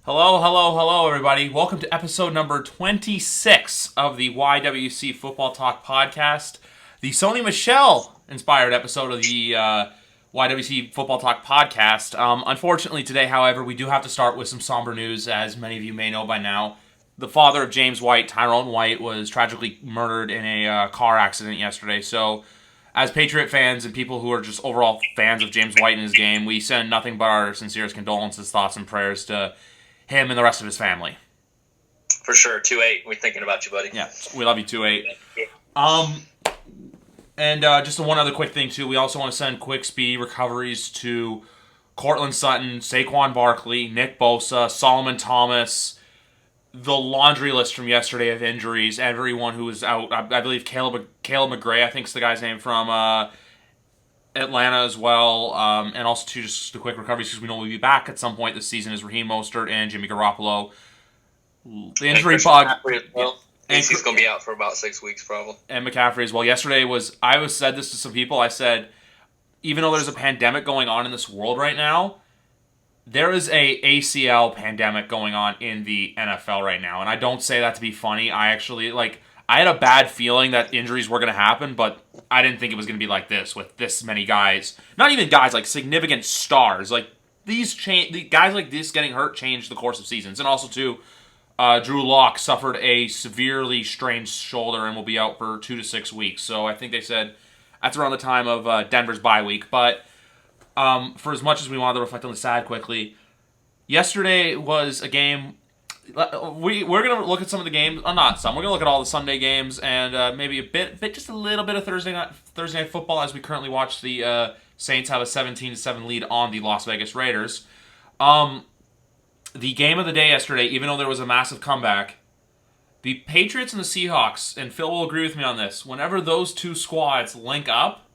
Hello, hello, hello, everybody. Welcome to episode number 26 of the YWC Football Talk Podcast, the Sony Michel-inspired episode of the YWC Football Talk Podcast. Unfortunately, today, however, we do have to start with some somber news, as many of you may know by now. The father of James White, Tyrone White, was tragically murdered in a car accident yesterday. So, as Patriot fans and people who are just overall fans of James White and his game, we send nothing but our sincerest condolences, thoughts, and prayers to him and the rest of his family. For sure, 2-8. We're thinking about you, buddy. Yeah, we love you, 2-8. And just one other quick thing, too. We also want to send quick, speedy recoveries to Cortland Sutton, Saquon Barkley, Nick Bosa, Solomon Thomas, the laundry list from yesterday of injuries, everyone who was out. I believe Caleb McGray, I think is the guy's name, from Atlanta as well, and also too, just the quick recoveries because we know we'll be back at some point this season is Raheem Mostert and Jimmy Garoppolo. The injury bug. Well, he's going to be out for about 6 weeks probably. And McCaffrey as well. Yesterday I said this to some people. I said, even though there's a pandemic going on in this world right now, there is a ACL pandemic going on in the NFL right now, and I don't say that to be funny. I actually I had a bad feeling that injuries were going to happen, but I didn't think it was going to be like this with this many guys. Not even guys, like significant stars. Like the guys like this getting hurt changed the course of seasons. And also, too, Drew Lock suffered a severely strained shoulder and will be out for 2 to 6 weeks. So I think they said that's around the time of Denver's bye week. But for as much as we wanted to reflect on the sad quickly, yesterday was a game. We're going to look at some of the games. Not some. We're going to look at all the Sunday games and maybe just a little bit of Thursday night football as we currently watch the Saints have a 17-7 lead on the Las Vegas Raiders. The game of the day yesterday, even though there was a massive comeback, the Patriots and the Seahawks, and Phil will agree with me on this, whenever those two squads link up,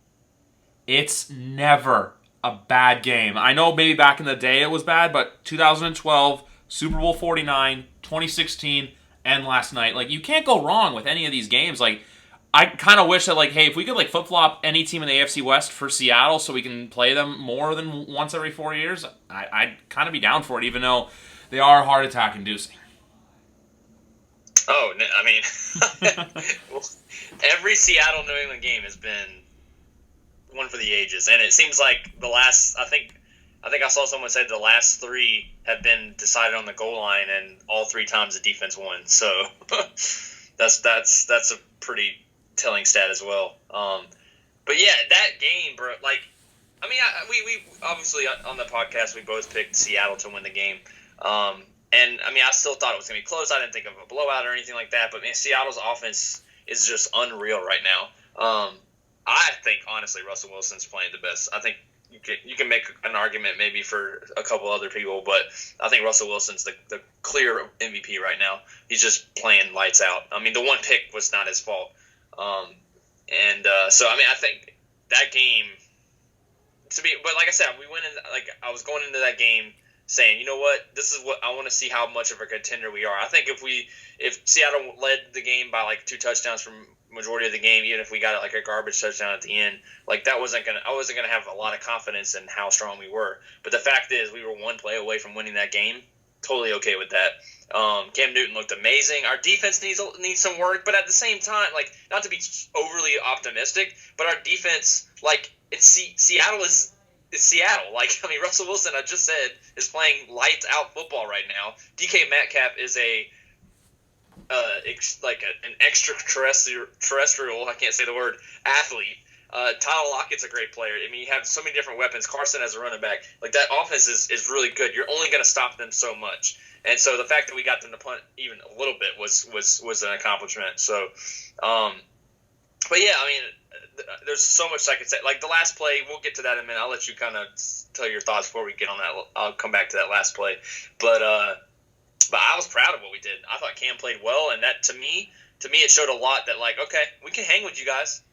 it's never a bad game. I know maybe back in the day it was bad, but 2012, Super Bowl 49, 2016, and last night. You can't go wrong with any of these games. I kind of wish that, hey, if we could, flip-flop any team in the AFC West for Seattle so we can play them more than once every 4 years, I'd kind of be down for it, even though they are heart attack-inducing. Oh, I mean, every Seattle-New England game has been one for the ages, and it seems like the last, I think I saw someone say the last 3 have been decided on the goal line, and all 3 times the defense won. So that's a pretty telling stat as well. But yeah, that game, bro. We obviously on the podcast we both picked Seattle to win the game. And I mean, I still thought it was gonna be close. I didn't think of a blowout or anything like that. But man, Seattle's offense is just unreal right now. I think honestly, Russell Wilson's playing the best. I think you can make an argument maybe for a couple other people, but I think Russell Wilson's the clear MVP right now. He's just playing lights out. I mean, the one pick was not his fault. So I mean, I think that game but like I said, we went in, I was going into that game saying, you know what, this is what I want to see how much of a contender we are. I think if Seattle led the game by 2 touchdowns from majority of the game, even if we got a garbage touchdown at the end, I wasn't gonna have a lot of confidence in how strong we were. But the fact is, we were 1 play away from winning that game. Totally okay with that. Cam Newton looked amazing. Our defense needs some work, but at the same time, not to be overly optimistic, but our defense, Seattle is Seattle. I mean, Russell Wilson, I just said, is playing lights out football right now. DK Metcalf is an extraterrestrial, I can't say the word, athlete. Tyler Lockett's a great player. I mean, you have so many different weapons. Carson as a running back. That offense is really good. You're only going to stop them so much. And so the fact that we got them to punt even a little bit was an accomplishment. So, but yeah, I mean, there's so much I could say. The last play, we'll get to that in a minute. I'll let you kind of tell your thoughts before we get on that. I'll come back to that last play. But I was proud of what we did. I thought Cam played well, and that to me it showed a lot that okay, we can hang with you guys.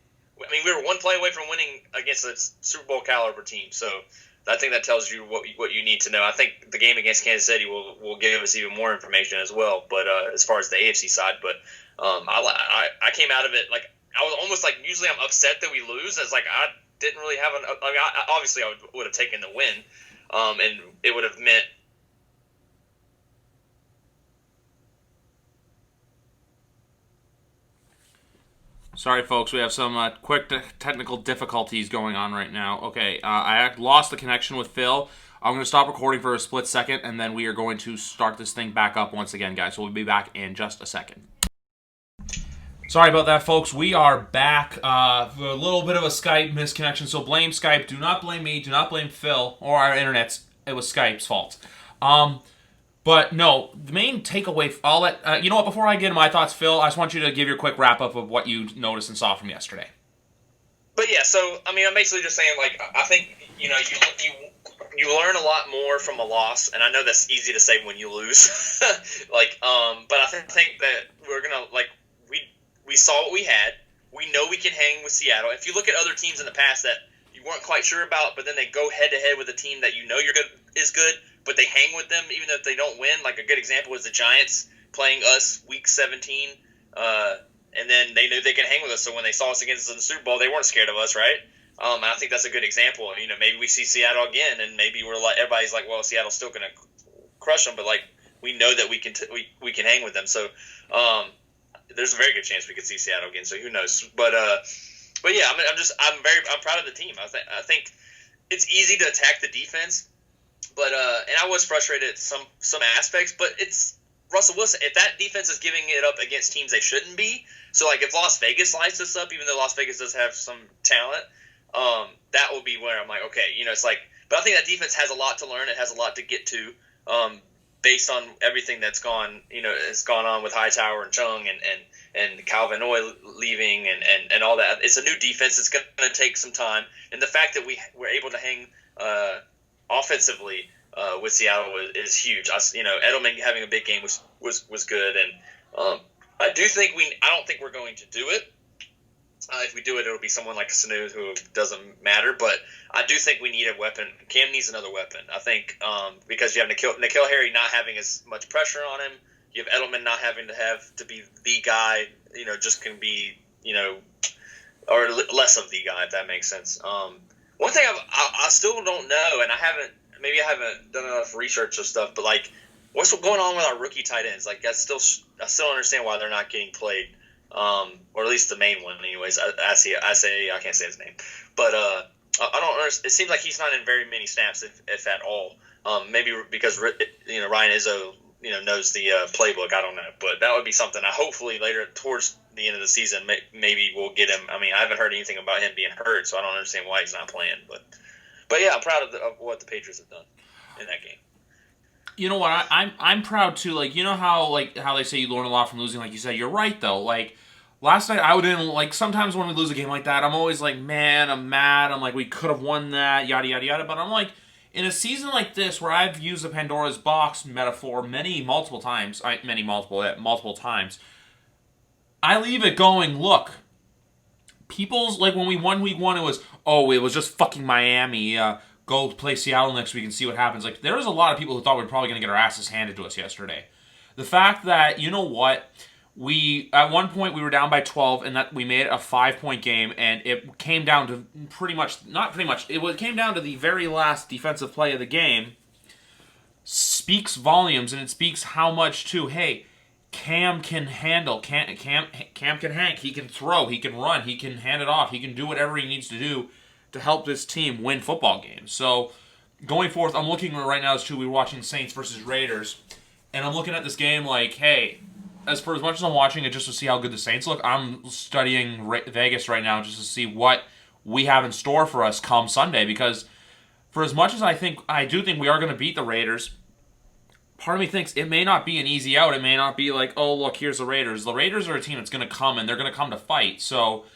I mean, we were 1 play away from winning against a Super Bowl caliber team. So I think that tells you what you need to know. I think the game against Kansas City will give us even more information as well. But as far as the AFC side, but I came out of it I was almost usually I'm upset that we lose. As I didn't really have obviously I would have taken the win, and it would have meant Sorry, folks. We have some quick technical difficulties going on right now. Okay, I lost the connection with Phil. I'm going to stop recording for a split second, and then we are going to start this thing back up once again, guys. So we'll be back in just a second. Sorry about that, folks. We are back for a little bit of a Skype misconnection, so blame Skype. Do not blame me. Do not blame Phil or our internets. It was Skype's fault. But no, the main takeaway, I'll let, you know what, before I get into my thoughts, Phil, I just want you to give your quick wrap-up of what you noticed and saw from yesterday. But yeah, so, I mean, I'm basically just saying, like, I think, you learn a lot more from a loss, and I know that's easy to say when you lose. But I think that we're going to, like, we saw what we had. We know we can hang with Seattle. If you look at other teams in the past that you weren't quite sure about, but then they go head-to-head with a team that you know is good, but they hang with them even if they don't win. Like a good example is the Giants playing us week 17, and then they knew they could hang with us. So when they saw us against us in the Super Bowl, they weren't scared of us, right? And I think that's a good example. You know, maybe we see Seattle again, and maybe we're like everybody's like, well, Seattle's still going to crush them, but like we know that we can hang with them. So there's a very good chance we could see Seattle again. So who knows? But yeah, I'm proud of the team. I think it's easy to attack the defense. But and I was frustrated at some aspects, but it's Russell Wilson. If that defense is giving it up against teams they shouldn't be, so like if Las Vegas lights us up, even though Las Vegas does have some talent, that will be where I'm like, okay, you know, it's like. But I think that defense has a lot to learn. It has a lot to get to, based on everything that's gone on with Hightower and Chung and Calvin Oy leaving and all that. It's a new defense. It's going to take some time, and the fact that we were able to hang. Offensively, with Seattle is huge. Edelman having a big game was good, and I don't think we're going to do it. If we do it, it'll be someone like Sanu who doesn't matter. But I do think we need a weapon. Cam needs another weapon. I think because you have N'Keal Harry not having as much pressure on him. You have Edelman not having to be the guy. You know, just can be or less of the guy, if that makes sense. One thing I still don't know, and I haven't done enough research or stuff, but like, what's going on with our rookie tight ends? Like, I still don't understand why they're not getting played, or at least the main one, anyways. I can't say his name, but I don't understand. It seems like he's not in very many snaps, if at all. Maybe because Ryan Izzo knows the playbook. I don't know, but that would be something. Hopefully later towards the end of the season, maybe we'll get him. I mean, I haven't heard anything about him being hurt, so I don't understand why he's not playing. But yeah, I'm proud of what the Patriots have done in that game. You know what? I'm proud too. Like, you know how they say you learn a lot from losing. Like you said, you're right though. like last night, I didn't like. Sometimes when we lose a game like that, I'm always like, man, I'm mad. I'm like, we could have won that. Yada yada yada. But I'm like, in a season like this where I've used the Pandora's box metaphor multiple times, multiple times. I leave it going, look, people's, like, when we won week 1, it was just fucking Miami, go play Seattle next week and see what happens. Like, there was a lot of people who thought we were probably going to get our asses handed to us yesterday. The fact that, you know what, at one point we were down by 12 and that we made it a 5-point game, and it came down to it came down to the very last defensive play of the game, speaks volumes, and it speaks how much too, hey, Cam can handle. Cam can hang. He can throw. He can run. He can hand it off. He can do whatever he needs to do to help this team win football games. So, going forth, I'm looking right now we were watching Saints versus Raiders, and I'm looking at this game like, hey, as much as I'm watching it just to see how good the Saints look, I'm studying Vegas right now just to see what we have in store for us come Sunday. Because for as much as I do think we are going to beat the Raiders, part of me thinks it may not be an easy out. It may not be like, oh, look, here's the Raiders. The Raiders are a team that's going to come, and they're going to come to fight. So,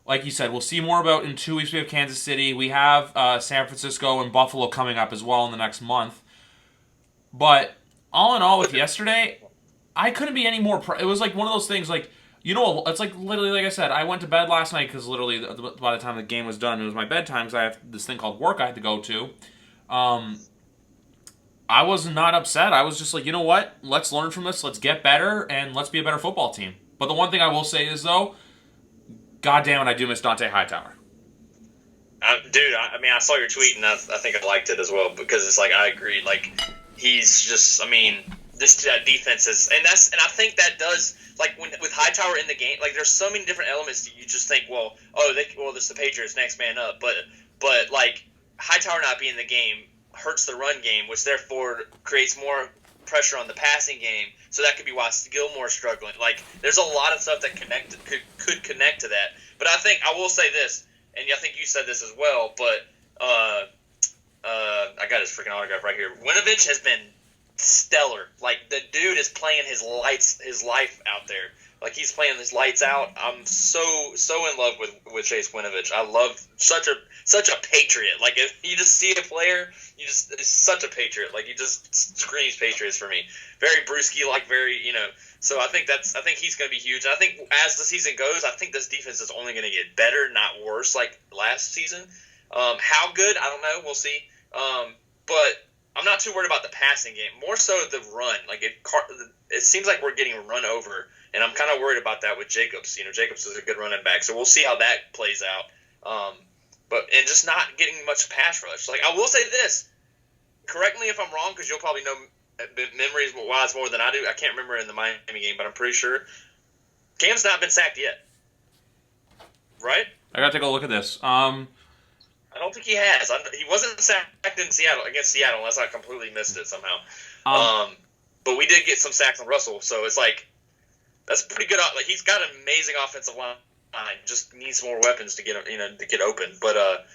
like you said, we'll see more about in 2 weeks. We have Kansas City. We have San Francisco and Buffalo coming up as well in the next month. But all in all, with yesterday, I couldn't be any more... It was like one of those things, like, it's like literally, like I said, I went to bed last night because literally by the time the game was done, it was my bedtime because I have this thing called work I had to go to. I was not upset. I was just like, you know what? Let's learn from this. Let's get better, and let's be a better football team. But the one thing I will say is, though, God damn it, I do miss Dante Hightower. Dude, I saw your tweet, and I think I liked it as well, because it's like, I agree. Like, he's just, this defense is, and I think that does, like, with Hightower in the game, like, there's so many different elements that you just think, well, this is the Patriots next man up, but like, Hightower not being in the game hurts the run game, which therefore creates more pressure on the passing game. So that could be why Gilmore's struggling. Like, there's a lot of stuff that could connect to that. But I will say this, and I think you said this as well, but I got his freaking autograph right here. Winovich has been stellar. Like, the dude is playing his life out there. Like, he's playing his lights out. I'm so in love with Chase Winovich. I love such a patriot. Like, if you just see a player, it's such a patriot. Like, he just screams Patriots for me. Very Brewski, like, very, So I think he's going to be huge. And I think as the season goes, I think this defense is only going to get better, not worse, like last season. How good? I don't know. We'll see. But I'm not too worried about the passing game. More so the run. Like, it seems like we're getting run over. And I'm kind of worried about that with Jacobs. Jacobs is a good running back, so we'll see how that plays out. And just not getting much pass rush. Like, I will say this. Correct me if I'm wrong, because you'll probably know memories-wise more than I do. I can't remember in the Miami game, but I'm pretty sure Cam's not been sacked yet. Right? I got to take a look at this. I don't think he has. He wasn't sacked in Seattle against Seattle, unless I completely missed it somehow. But we did get some sacks on Russell, so it's like, that's pretty good. Like, he's got an amazing offensive line. Just needs more weapons to get open. But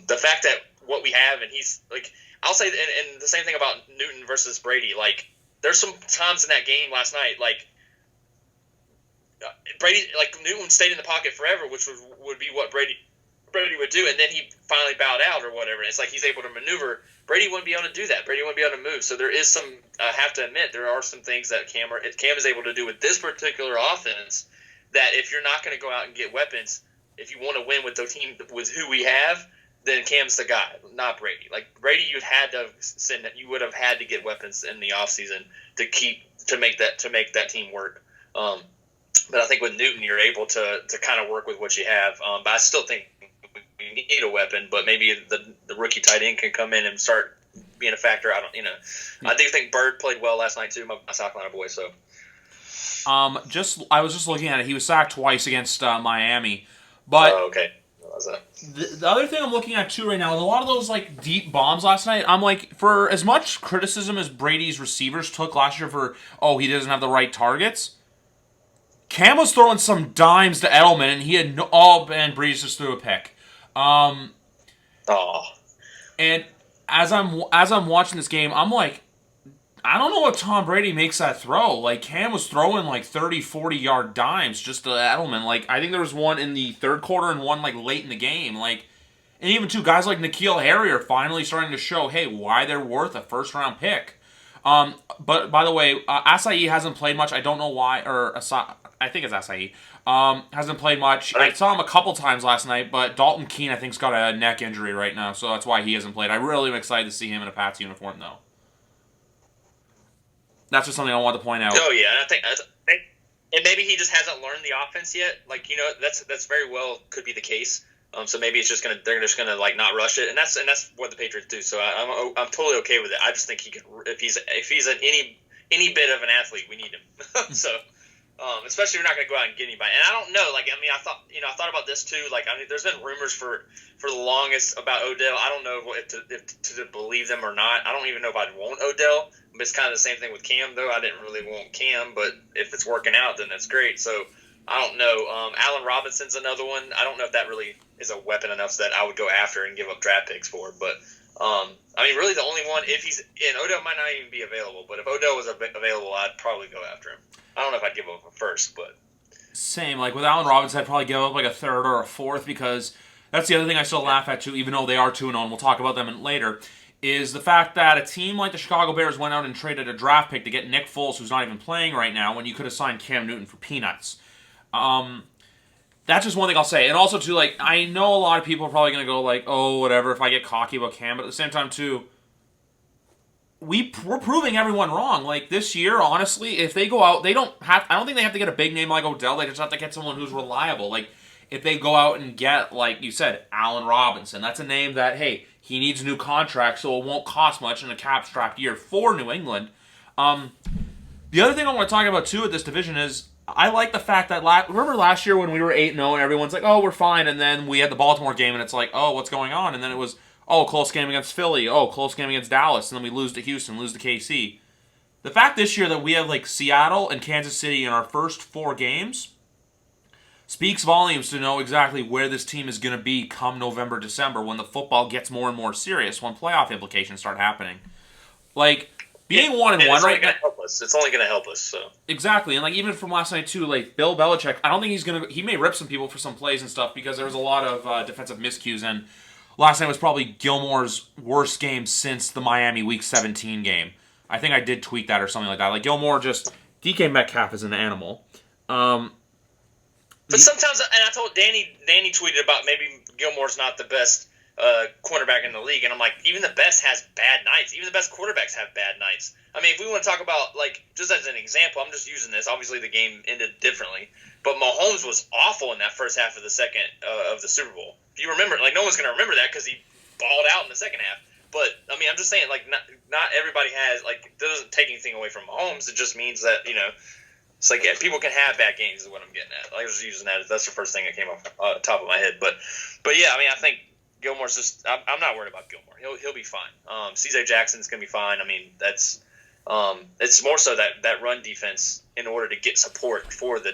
the fact that what we have, and he's like, I'll say, and the same thing about Newton versus Brady. Like, there's some times in that game last night, like, Brady, like, Newton stayed in the pocket forever, which would be what Brady would do, and then he finally bowed out or whatever. It's like he's able to maneuver. Brady wouldn't be able to do that. Brady wouldn't be able to move. So there is some. I have to admit, there are some things that Cam is able to do with this particular offense. That if you're not going to go out and get weapons, if you want to win with the team with who we have, then Cam's the guy, not Brady. Like, Brady, you would have had to get weapons in the offseason to make that team work. But I think with Newton, you're able to kind of work with what you have. But I still think we need a weapon. But maybe the rookie tight end can come in and start being a factor. I do think Bird played well last night too, my South Carolina boy. So. I was just looking at it. He was sacked twice against Miami, but okay. The other thing I'm looking at too right now is a lot of those like deep bombs last night. I'm like, for as much criticism as Brady's receivers took last year for he doesn't have the right targets, Cam was throwing some dimes to Edelman and he had and Brady just threw a pick. And as I'm watching this game, I'm like, I don't know if Tom Brady makes that throw. Like, Cam was throwing like 30, 40-yard dimes just to Edelman. Like, I think there was one in the third quarter and one like late in the game. Like, and even two guys like N'Keal Harry are finally starting to show, hey, why they're worth a first-round pick. But by the way, Asai hasn't played much. I don't know why, I think it's Asai. Hasn't played much. I saw him a couple times last night, but Dalton Keene, I think, has got a neck injury right now, so that's why he hasn't played. I really am excited to see him in a Pats uniform, though. That's just something I want to point out. Oh yeah, I think, and maybe he just hasn't learned the offense yet. Like, that's very well could be the case. So maybe they're just gonna like not rush it, and that's what the Patriots do. So I'm totally okay with it. I just think he could, if he's any bit of an athlete, we need him. So. Especially if you're not going to go out and get anybody. And I don't know. Like, I mean, I thought about this too. Like, I mean, there's been rumors for the longest about Odell. I don't know if to believe them or not. I don't even know if I'd want Odell. But it's kind of the same thing with Cam, though. I didn't really want Cam, but if it's working out, then that's great. So I don't know. Allen Robinson's another one. I don't know if that really is a weapon enough that I would go after and give up draft picks for. But I mean, really, the only one, if he's in, Odell might not even be available. But if Odell was available, I'd probably go after him. I don't know if I'd give up a first, but... Same. Like, with Allen Robinson, I'd probably give up like a third or a fourth, because that's the other thing I still laugh at, too, even though they are 2-0, and we'll talk about them later, is the fact that a team like the Chicago Bears went out and traded a draft pick to get Nick Foles, who's not even playing right now, when you could have signed Cam Newton for peanuts. That's just one thing I'll say. And also, too, like, I know a lot of people are probably going to go, like, oh, whatever, if I get cocky about Cam, but at the same time, too... We're proving everyone wrong. Like, this year, honestly, if they go out, I don't think they have to get a big name like Odell. They just have to get someone who's reliable. Like, if they go out and get, like you said, Allen Robinson, that's a name that, hey, he needs a new contract, so it won't cost much in a cap-strapped year for New England. The other thing I want to talk about too at this division is I like the fact that remember last year when we were 8-0 and everyone's like, oh, we're fine, and then we had the Baltimore game and it's like, oh, what's going on? And then it was, oh, close game against Philly, oh, close game against Dallas, and then we lose to Houston, lose to KC. The fact this year that we have like Seattle and Kansas City in our first 4 games speaks volumes to know exactly where this team is going to be come November, December when the football gets more and more serious, when playoff implications start happening. Like, being 1-1 right now, it's only going to help us. So exactly, and like even from last night too, like Bill Belichick, I don't think he may rip some people for some plays and stuff because there was a lot of defensive miscues, and last night was probably Gilmore's worst game since the Miami Week 17 game. I think I did tweet that or something like that. Like Gilmore DK Metcalf is an animal. But sometimes, and I told Danny tweeted about maybe Gilmore's not the best cornerback in the league, and I'm like, even the best has bad nights. Even the best quarterbacks have bad nights. I mean, if we want to talk about, like, just as an example, I'm just using this. Obviously, the game ended differently, but Mahomes was awful in that first half of the second of the Super Bowl. If you remember, like, no one's going to remember that because he balled out in the second half. But I mean, I'm just saying, like, not everybody has, like, it doesn't take anything away from Mahomes. It just means that, you know, it's like, yeah, people can have bad games is what I'm getting at. I was using that. That's the first thing that came off the top of my head. But yeah, I mean, I think Gilmore's just, I'm not worried about Gilmore. He'll be fine. C.J. Jackson's going to be fine. I mean, that's, it's more so that run defense in order to get support for the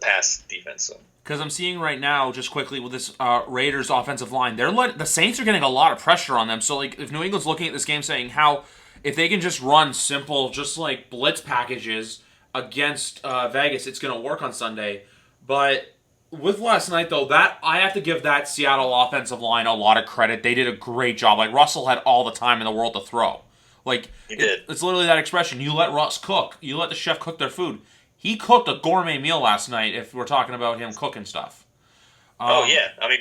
pass defense. So. Because I'm seeing right now, just quickly, with this Raiders offensive line, the Saints are getting a lot of pressure on them. So, like, if New England's looking at this game saying how, if they can just run simple, just like blitz packages against Vegas, it's going to work on Sunday. But with last night, though, I have to give that Seattle offensive line a lot of credit. They did a great job. Like, Russell had all the time in the world to throw. Like, he did. It's literally that expression. You let Russ cook. You let the chef cook their food. He cooked a gourmet meal last night, if we're talking about him cooking stuff. Oh, yeah. I mean,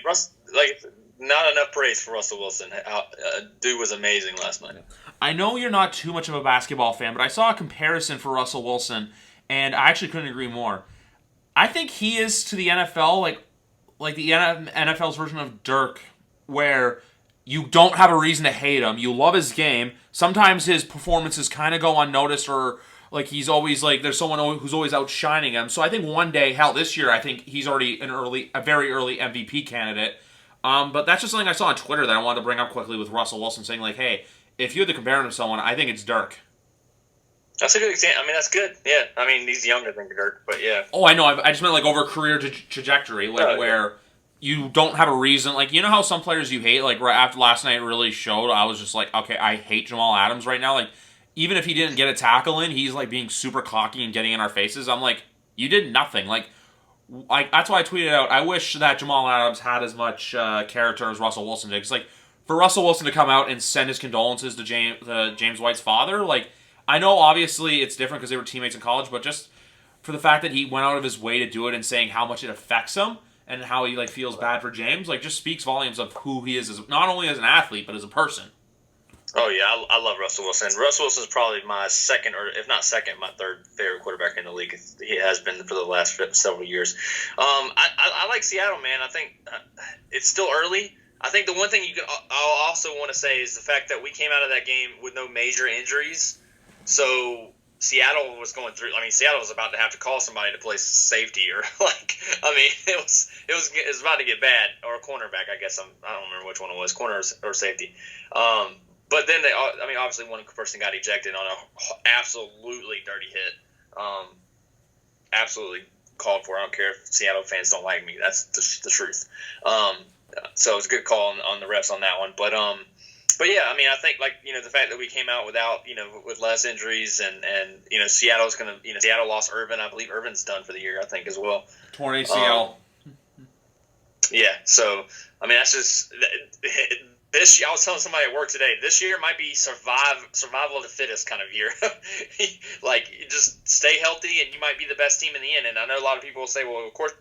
not enough praise for Russell Wilson. Dude was amazing last night. I know you're not too much of a basketball fan, but I saw a comparison for Russell Wilson, and I actually couldn't agree more. I think he is to the NFL like the NFL's version of Dirk, where you don't have a reason to hate him. You love his game. Sometimes his performances kind of go unnoticed, or like he's always like there's someone who's always outshining him. So I think one day, this year, I think he's already a very early MVP candidate. But that's just something I saw on Twitter that I wanted to bring up quickly with Russell Wilson, saying like, hey, if you had to compare him to someone, I think it's Dirk. That's a good example. I mean, that's good. Yeah. I mean, he's younger than Dirk, but yeah. Oh, I know. I just meant like over career trajectory, where you don't have a reason. Like, you know how some players you hate, like right after last night really showed, I was just like, okay, I hate Jamal Adams right now. Like, even if he didn't get a tackle in, he's like being super cocky and getting in our faces. I'm like, you did nothing. Like, that's why I tweeted out, I wish that Jamal Adams had as much character as Russell Wilson did. Because, like, for Russell Wilson to come out and send his condolences to James White's father, like, I know obviously it's different because they were teammates in college, but just for the fact that he went out of his way to do it and saying how much it affects him and how he like feels bad for James, like just speaks volumes of who he is as not only as an athlete but as a person. Oh yeah, I love Russell Wilson. Russell Wilson is probably my second, or if not second, my third favorite quarterback in the league. He has been for the last several years. I like Seattle, man. I think it's still early. I think the one thing I'll also want to say is the fact that we came out of that game with no major injuries. So Seattle was going through. I mean, Seattle was about to have to call somebody to play safety, or like, I mean, it was about to get bad, or a cornerback. I guess I don't remember which one it was, corner or safety. But then obviously one person got ejected on an absolutely dirty hit. Absolutely called for. I don't care if Seattle fans don't like me. That's the truth. So it was a good call on the refs on that one. But yeah, I mean, I think the fact that we came out with less injuries and Seattle's Seattle lost Irvin. I believe Irvin's done for the year. I think as well. Torn ACL. Yeah. So I mean, that's just this year. I was telling somebody at work today. This year might be survival of the fittest kind of year. Like, you just stay healthy, and you might be the best team in the end. And I know a lot of people will say, "Well, of course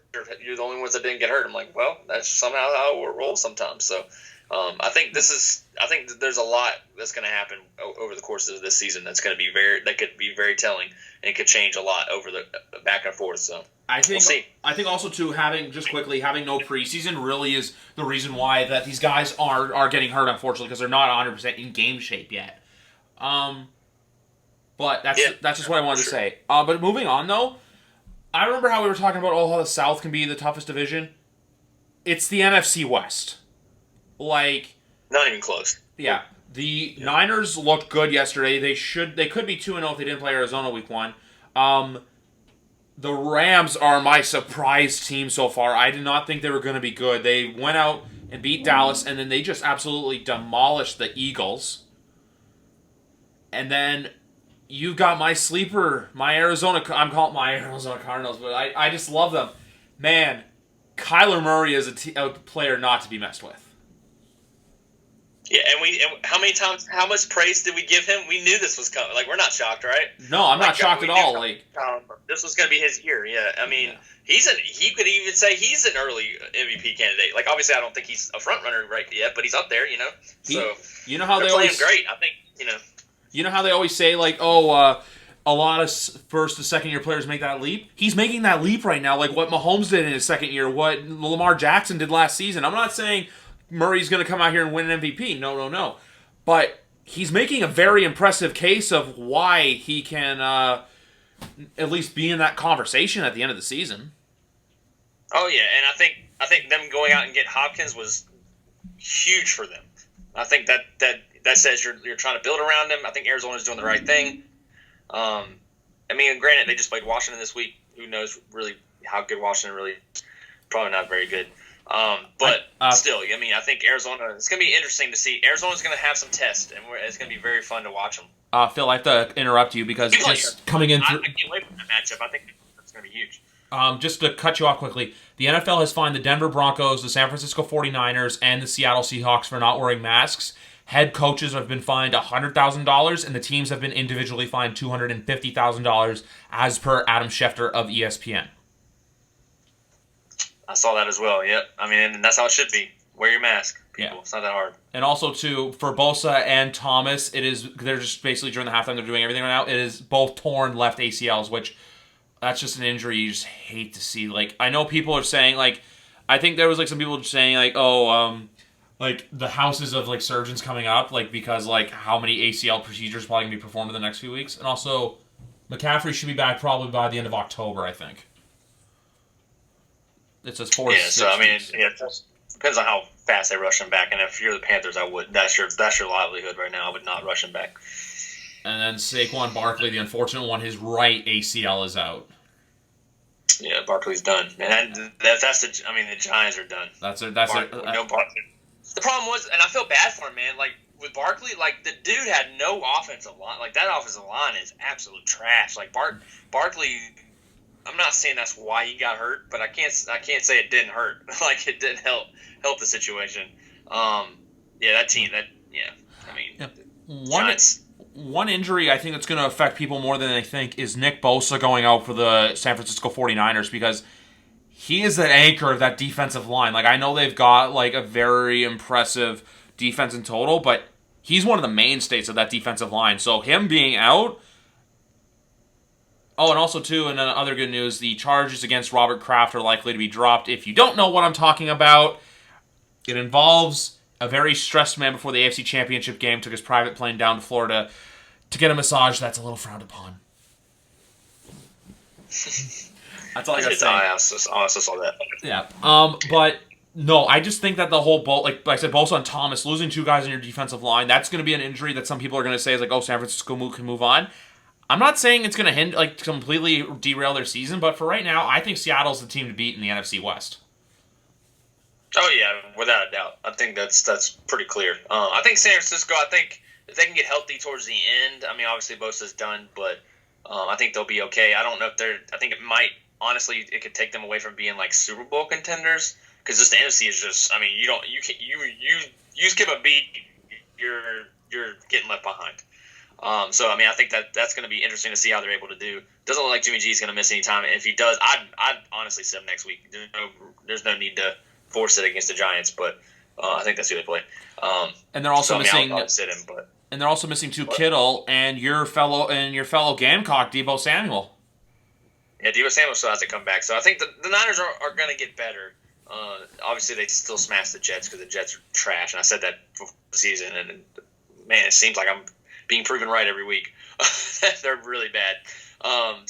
you're the only ones that didn't get hurt." I'm like, well, that's somehow how it rolls sometimes. So. I think there's a lot that's going to happen over the course of this season that could be very telling and could change a lot over the back and forth. So we'll see. I think also too having no preseason really is the reason why that these guys are getting hurt, unfortunately, because they're not 100% in game shape yet. But that's just what I wanted to say. But moving on, though, I remember how we were talking about how the South can be the toughest division. It's the NFC West. Like, not even close. Yeah. The Niners looked good yesterday. They could be 2-0 if they didn't play Arizona week 1. The Rams are my surprise team so far. I did not think they were going to be good. They went out and beat Dallas, and then they just absolutely demolished the Eagles. And then you've got my sleeper, I'm calling my Arizona Cardinals, but I just love them. Man, Kyler Murray is a player not to be messed with. Yeah, and how much praise did we give him? We knew this was coming. Like, we're not shocked, right? No, I'm not shocked at all. This was going to be his year. Yeah, I mean, he could even say he's an early MVP candidate. Like, obviously, I don't think he's a front runner right yet, but he's up there. So you know how they're playing great. I think You know how they always say like, a lot of first to second year players make that leap? He's making that leap right now, like what Mahomes did in his second year, what Lamar Jackson did last season. I'm not saying Murray's going to come out here and win an MVP. No. But he's making a very impressive case of why he can at least be in that conversation at the end of the season. Oh, yeah, and I think them going out and get Hopkins was huge for them. I think that says you're trying to build around him. I think Arizona's doing the right thing. I mean, granted, they just played Washington this week. Who knows really how good Washington really is. Probably not very good. But still, I mean, I think Arizona, it's going to be interesting to see. Arizona's going to have some tests, and it's going to be very fun to watch them. Phil, I have to interrupt you because coming in through... I can't wait for that matchup. I think it's going to be huge. Just to cut you off quickly, the NFL has fined the Denver Broncos, the San Francisco 49ers, and the Seattle Seahawks for not wearing masks. Head coaches have been fined $100,000, and the teams have been individually fined $250,000, as per Adam Schefter of ESPN. I saw that as well. Yep. I mean, and that's how it should be. Wear your mask, people. Yeah. It's not that hard. And also, too, for Bosa and Thomas, they're just basically during the halftime, they're doing everything right now. It is both torn left ACLs, which that's just an injury you just hate to see. Like, I know people are saying, like, I think there was like some people saying like, like the houses of like surgeons coming up, like because like how many ACL procedures probably gonna be performed in the next few weeks, and also McCaffrey should be back probably by the end of October, I think. It says 4 to 6 so I mean, weeks. it depends on how fast they rush him back. And if you're the Panthers, I would. That's your livelihood right now. I would not rush him back. And then Saquon Barkley, the unfortunate one, his right ACL is out. Yeah, Barkley's done, and the Giants are done. No Barkley. The problem was, and I feel bad for him, man. Like with Barkley, like the dude had no offensive line. Like that offensive line is absolute trash. Like Barkley. I'm not saying that's why he got hurt, but I can't say it didn't hurt. Like it didn't help the situation. That team. One injury I think that's going to affect people more than they think is Nick Bosa going out for the San Francisco 49ers because he is an anchor of that defensive line. Like I know they've got like a very impressive defense in total, but he's one of the mainstays of that defensive line. So him being out. Oh, and also, too, and other good news, the charges against Robert Kraft are likely to be dropped. If you don't know what I'm talking about, it involves a very stressed man before the AFC Championship game took his private plane down to Florida to get a massage. That's a little frowned upon. That's all I got to say. I also saw that. Yeah. But, no, I just think that the whole, like I said, Bosa and Thomas, losing two guys on your defensive line, that's going to be an injury that some people are going to say is like, oh, San Francisco can move on. I'm not saying it's going to completely derail their season, but for right now, I think Seattle's the team to beat in the NFC West. Oh yeah, without a doubt. I think that's pretty clear. I think San Francisco. I think if they can get healthy towards the end, I mean, obviously Bosa's done, but I think they'll be okay. I don't know if they're. I think it might. Honestly, it could take them away from being like Super Bowl contenders because just the NFC is just. I mean, you skip a beat, you're getting left behind. So, I mean, I think that's going to be interesting to see how they're able to do. Doesn't look like Jimmy G is going to miss any time. And if he does, I'd honestly sit him next week. There's no need to force it against the Giants, but I think that's who they play. And they're also missing. I'll sit him, but and they're also missing Kittle and your fellow Gamecock Deebo Samuel. Yeah, Deebo Samuel still has to come back. So I think the Niners are going to get better. Obviously, they still smash the Jets because the Jets are trash, and I said that before the season. And man, it seems like I'm being proven right every week. They're really bad. But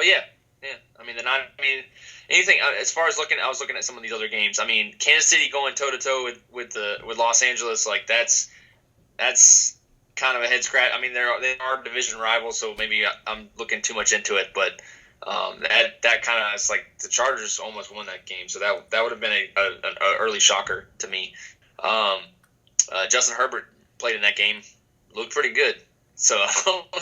yeah. I mean, anything as far as I was looking at some of these other games. I mean, Kansas City going toe to toe with Los Angeles, like that's kind of a head scratch. I mean, they are division rivals, so maybe I'm looking too much into it, but that kind of, it's like the Chargers almost won that game, so that would have been an early shocker to me. Justin Herbert played in that game, looked pretty good. So I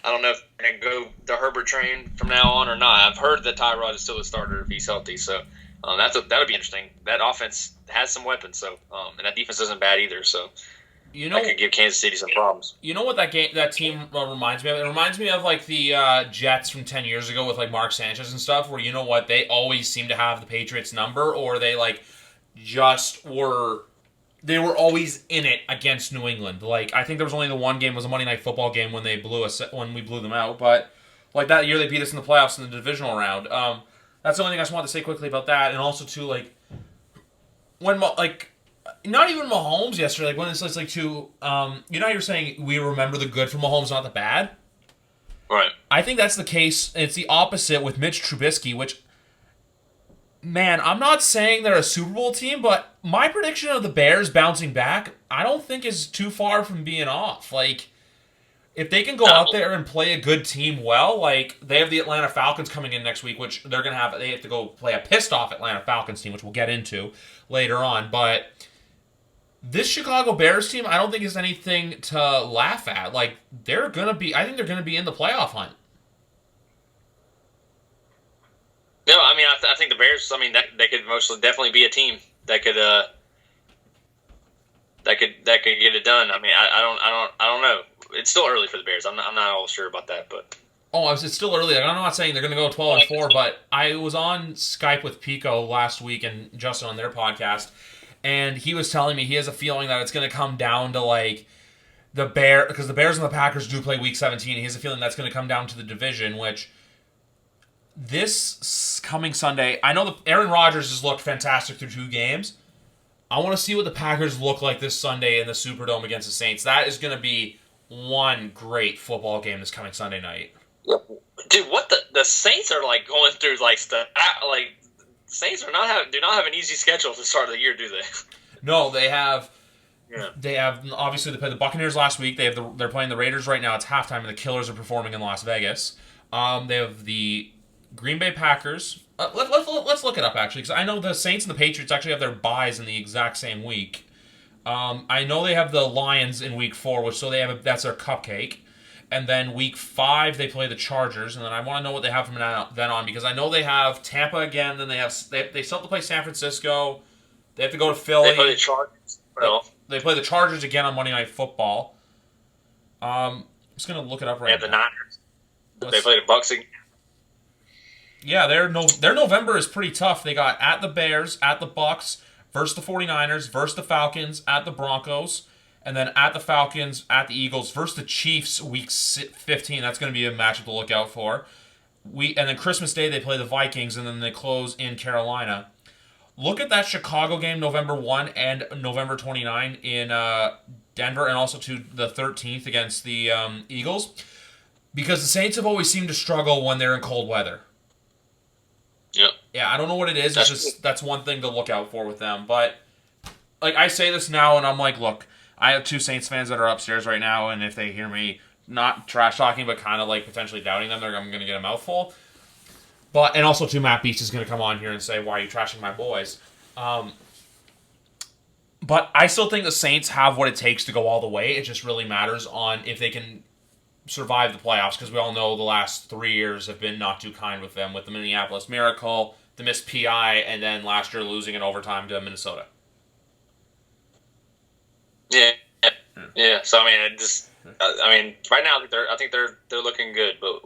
don't know if they're going to go the Herbert train from now on or not. I've heard that Tyrod is still a starter if he's healthy, so that'll be interesting. That offense has some weapons, so and that defense isn't bad either. So that could give Kansas City some problems. You know what that team reminds me of? It reminds me of like the Jets from 10 years ago with like Mark Sanchez and stuff, where you know what, they always seem to have the Patriots number, or they like just were. They were always in it against New England. Like, I think there was only the one game was a Monday Night Football game when we blew them out. But like that year, they beat us in the playoffs in the divisional round. That's the only thing I just wanted to say quickly about that. And also too, like when like not even Mahomes yesterday. Like when it's like to you know how you're saying we remember the good from Mahomes, not the bad. Right. I think that's the case. It's the opposite with Mitch Trubisky, which. Man, I'm not saying they're a Super Bowl team, but my prediction of the Bears bouncing back, I don't think is too far from being off. Like, if they can go out there and play a good team well, like, they have the Atlanta Falcons coming in next week, which they have to go play a pissed-off Atlanta Falcons team, which we'll get into later on. But this Chicago Bears team, I don't think is anything to laugh at. Like, I think they're going to be in the playoff hunt. No, I mean, I think the Bears. I mean, they could definitely be a team that could get it done. I mean, I don't know. It's still early for the Bears. I'm not all sure about that, but it's still early. Like, I'm not saying they're going to go 12-4, but I was on Skype with Pico last week and Justin on their podcast, and he was telling me he has a feeling that it's going to come down to like because the Bears and the Packers do play Week 17. He has a feeling that's going to come down to the division, which. This coming Sunday, I know Aaron Rodgers has looked fantastic through 2 games. I want to see what the Packers look like this Sunday in the Superdome against the Saints. That is going to be one great football game this coming Sunday night. Dude, what the Saints are like going through like stuff. Like Saints do not have an easy schedule to the start of the year, do they? No, they have. Yeah. They have obviously they played the Buccaneers last week. They're playing the Raiders right now. It's halftime, and the Killers are performing in Las Vegas. They have the Green Bay Packers. Let's look it up, actually, because I know the Saints and the Patriots actually have their byes in the exact same week. I know they have the Lions in Week 4, that's their cupcake. And then Week 5, they play the Chargers, and then I want to know what they have from then on, because I know they have Tampa again, then they still have to play San Francisco. They have to go to Philly. They play the Chargers. They play the Chargers again on Monday Night Football. I'm just going to look it up right now. They have the Niners. They play the Bucs again. Yeah, their November is pretty tough. They got at the Bears, at the Bucs, versus the 49ers, versus the Falcons, at the Broncos, and then at the Falcons, at the Eagles, versus the Chiefs, Week 15. That's going to be a matchup to look out for. And then Christmas Day, they play the Vikings, and then they close in Carolina. Look at that Chicago game, November 1 and November 29 in Denver, and also to the 13th against the Eagles, because the Saints have always seemed to struggle when they're in cold weather. Yep. Yeah, I don't know what it is. That's one thing to look out for with them. But like I say this now, and I'm like, look, I have 2 Saints fans that are upstairs right now, and if they hear me not trash talking, but kind of like potentially doubting them, I'm going to get a mouthful. And also, too, Matt Beast is going to come on here and say, "Why are you trashing my boys?" But I still think the Saints have what it takes to go all the way. It just really matters on if they can survive the playoffs, because we all know the last 3 years have been not too kind with them, with the Minneapolis Miracle, the missed PI, and then last year losing in overtime to Minnesota. Yeah. So I mean, right now I think they're looking good, but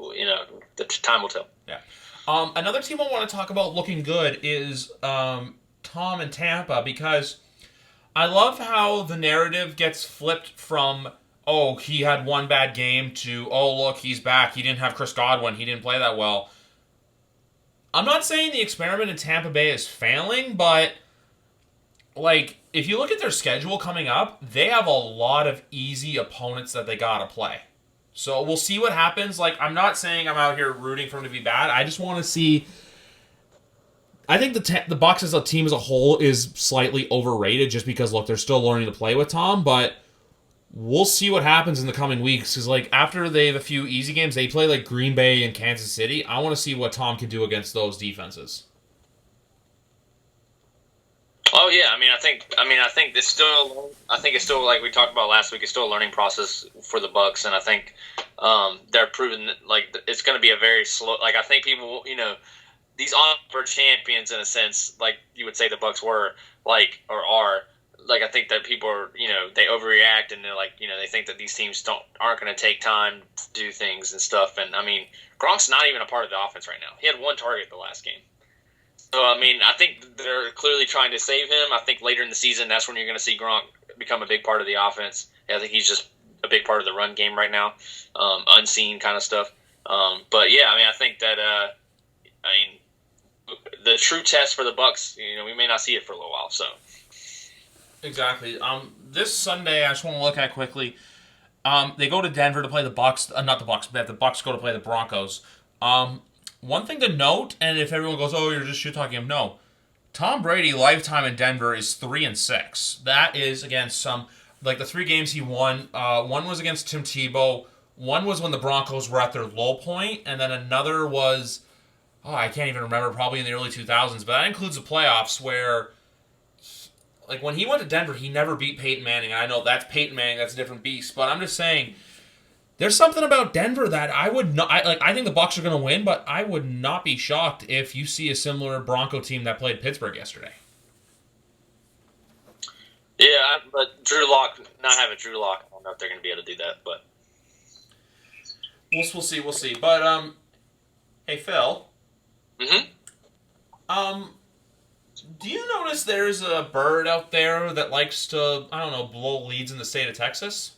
the time will tell. Yeah. Another team I want to talk about looking good is Tom and Tampa, because I love how the narrative gets flipped from, oh, he had one bad game, to, oh, look, he's back. He didn't have Chris Godwin. He didn't play that well. I'm not saying the experiment in Tampa Bay is failing, but like, if you look at their schedule coming up, they have a lot of easy opponents that they gotta play. So we'll see what happens. Like, I'm not saying I'm out here rooting for them to be bad. I just want to see. I think the Bucs as a team as a whole is slightly overrated just because, look, they're still learning to play with Tom, but we'll see what happens in the coming weeks. Because, like, after they have a few easy games, they play, like, Green Bay and Kansas City. I want to see what Tom can do against those defenses. Oh yeah, I think it's still like we talked about last week. It's still a learning process for the Bucs, and I think they're proving that, like, it's going to be a very slow. Like, I think people, these on champions in a sense, like you would say the Bucs were, like, or are. Like, I think that people are, they overreact, and they're like, they think that these teams aren't going to take time to do things and stuff. And I mean, Gronk's not even a part of the offense right now. He had one target the last game. So, I mean, I think they're clearly trying to save him. I think later in the season, that's when you're going to see Gronk become a big part of the offense. I think he's just a big part of the run game right now, unseen kind of stuff. But, yeah, I mean, I think that, the true test for the Bucs, we may not see it for a little while. So, exactly. This Sunday, I just want to look at quickly. They go to Denver to play the Bucs. Not the Bucs, but the Bucs go to play the Broncos. One thing to note, and if everyone goes, "Oh, you're just shit talking him," no. Tom Brady lifetime in Denver is 3-6. That is against the 3 games he won. One was against Tim Tebow. One was when the Broncos were at their low point, and then another was, I can't even remember, probably in the early 2000s. But that includes the playoffs where, like, when he went to Denver, he never beat Peyton Manning. And I know that's Peyton Manning, that's a different beast. But I'm just saying, there's something about Denver that I would not. I think the Bucs are going to win, but I would not be shocked if you see a similar Bronco team that played Pittsburgh yesterday. Yeah, but not having Drew Lock, I don't know if they're going to be able to do that. But we'll see. But hey Phil. Mm-hmm. Do you notice there's a bird out there that likes to, blow leads in the state of Texas?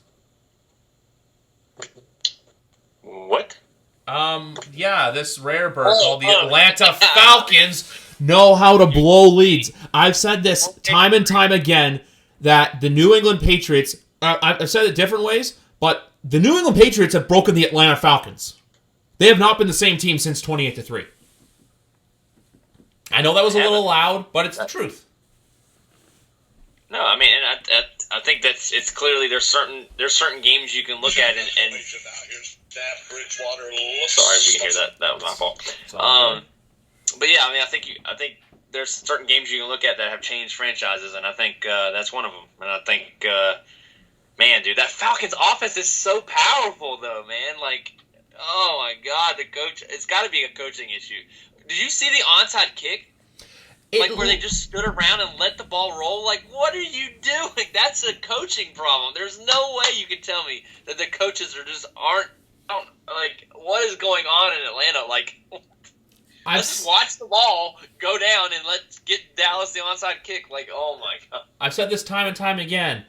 What? Yeah, this rare bird called the Atlanta Falcons know how to blow leads. I've said this time and time again that the New England Patriots, I've said it different ways, but the New England Patriots have broken the Atlanta Falcons. They have not been the same team since 28-3. I know that was a little loud, but it's the truth. No, I mean, and I think it's clearly there's certain games you can look at and sorry if you can hear that was my fault. But yeah, I mean, I think there's certain games you can look at that have changed franchises, and I think that's one of them. And I think, man, dude, that Falcons offense is so powerful, though, man. Like, oh my God, the coach, it's got to be a coaching issue. Did you see the onside kick? Where they just stood around and let the ball roll? Like, what are you doing? That's a coaching problem. There's no way you can tell me that the coaches what is going on in Atlanta? Like, let's just watch the ball go down and let's get Dallas the onside kick. Like, oh my God. I've said this time and time again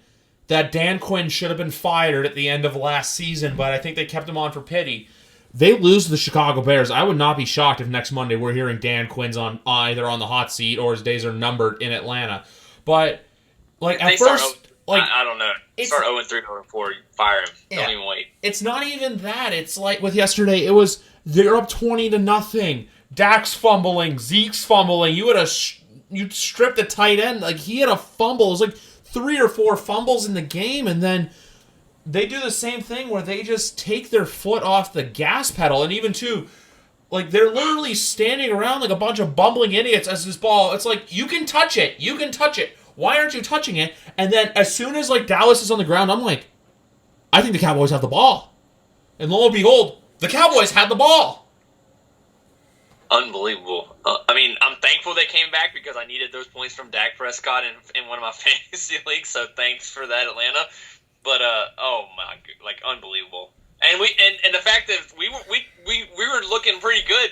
that Dan Quinn should have been fired at the end of last season, but I think they kept him on for pity. They lose to the Chicago Bears. I would not be shocked if next Monday we're hearing Dan Quinn's either on the hot seat or his days are numbered in Atlanta. But, like, at first, I don't know. Start 0-3, 0-4, fire him. Yeah, don't even wait. It's not even that. It's like with yesterday, it was they're up 20-0. Dak's fumbling, Zeke's fumbling. You stripped the tight end. Like, he had a fumble. It was like 3 or 4 fumbles in the game, and then they do the same thing where they just take their foot off the gas pedal. And even, too, like, they're literally standing around like a bunch of bumbling idiots as this ball. It's like, you can touch it. You can touch it. Why aren't you touching it? And then as soon as, like, Dallas is on the ground, I'm like, I think the Cowboys have the ball. And lo and behold, the Cowboys had the ball. Unbelievable. I mean, I'm thankful they came back because I needed those points from Dak Prescott in one of my fantasy leagues. So thanks for that, Atlanta. But oh my, like, unbelievable. And the fact that we were looking pretty good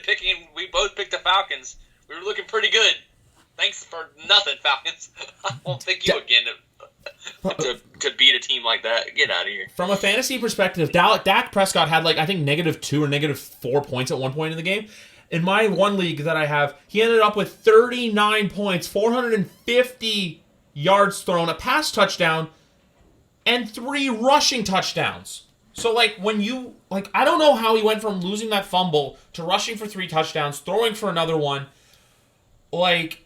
we both picked the Falcons. We were looking pretty good. Thanks for nothing, Falcons. I won't pick you again to beat a team like that. Get out of here. From a fantasy perspective, Dak Prescott had, like, I think -2 or -4 points at one point in the game. In my one league that I have, he ended up with 39 points, 450 yards thrown, a pass touchdown, and 3 rushing touchdowns. So, when you... I don't know how he went from losing that fumble to rushing for 3 touchdowns, throwing for another one.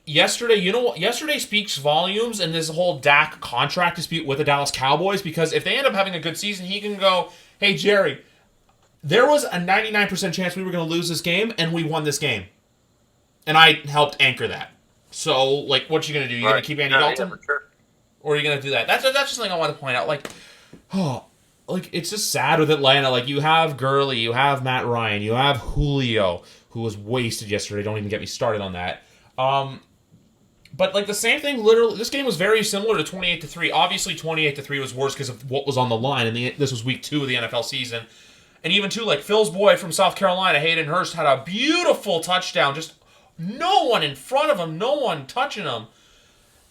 Yesterday, yesterday speaks volumes in this whole Dak contract dispute with the Dallas Cowboys, because if they end up having a good season, he can go, hey, Jerry, there was a 99% chance we were going to lose this game, and we won this game. And I helped anchor that. So, what you going to do? You going to keep Andy Dalton? Yeah, for sure. Or are you going to do that? That's just something I want to point out. It's just sad with Atlanta. You have Gurley, you have Matt Ryan, you have Julio, who was wasted yesterday. Don't even get me started on that. But the same thing, literally, this game was very similar to 28-3. Obviously, 28-3 was worse because of what was on the line, and this was week 2 of the NFL season. And even too, Phil's boy from South Carolina, Hayden Hurst, had a beautiful touchdown. Just no one in front of him, no one touching him.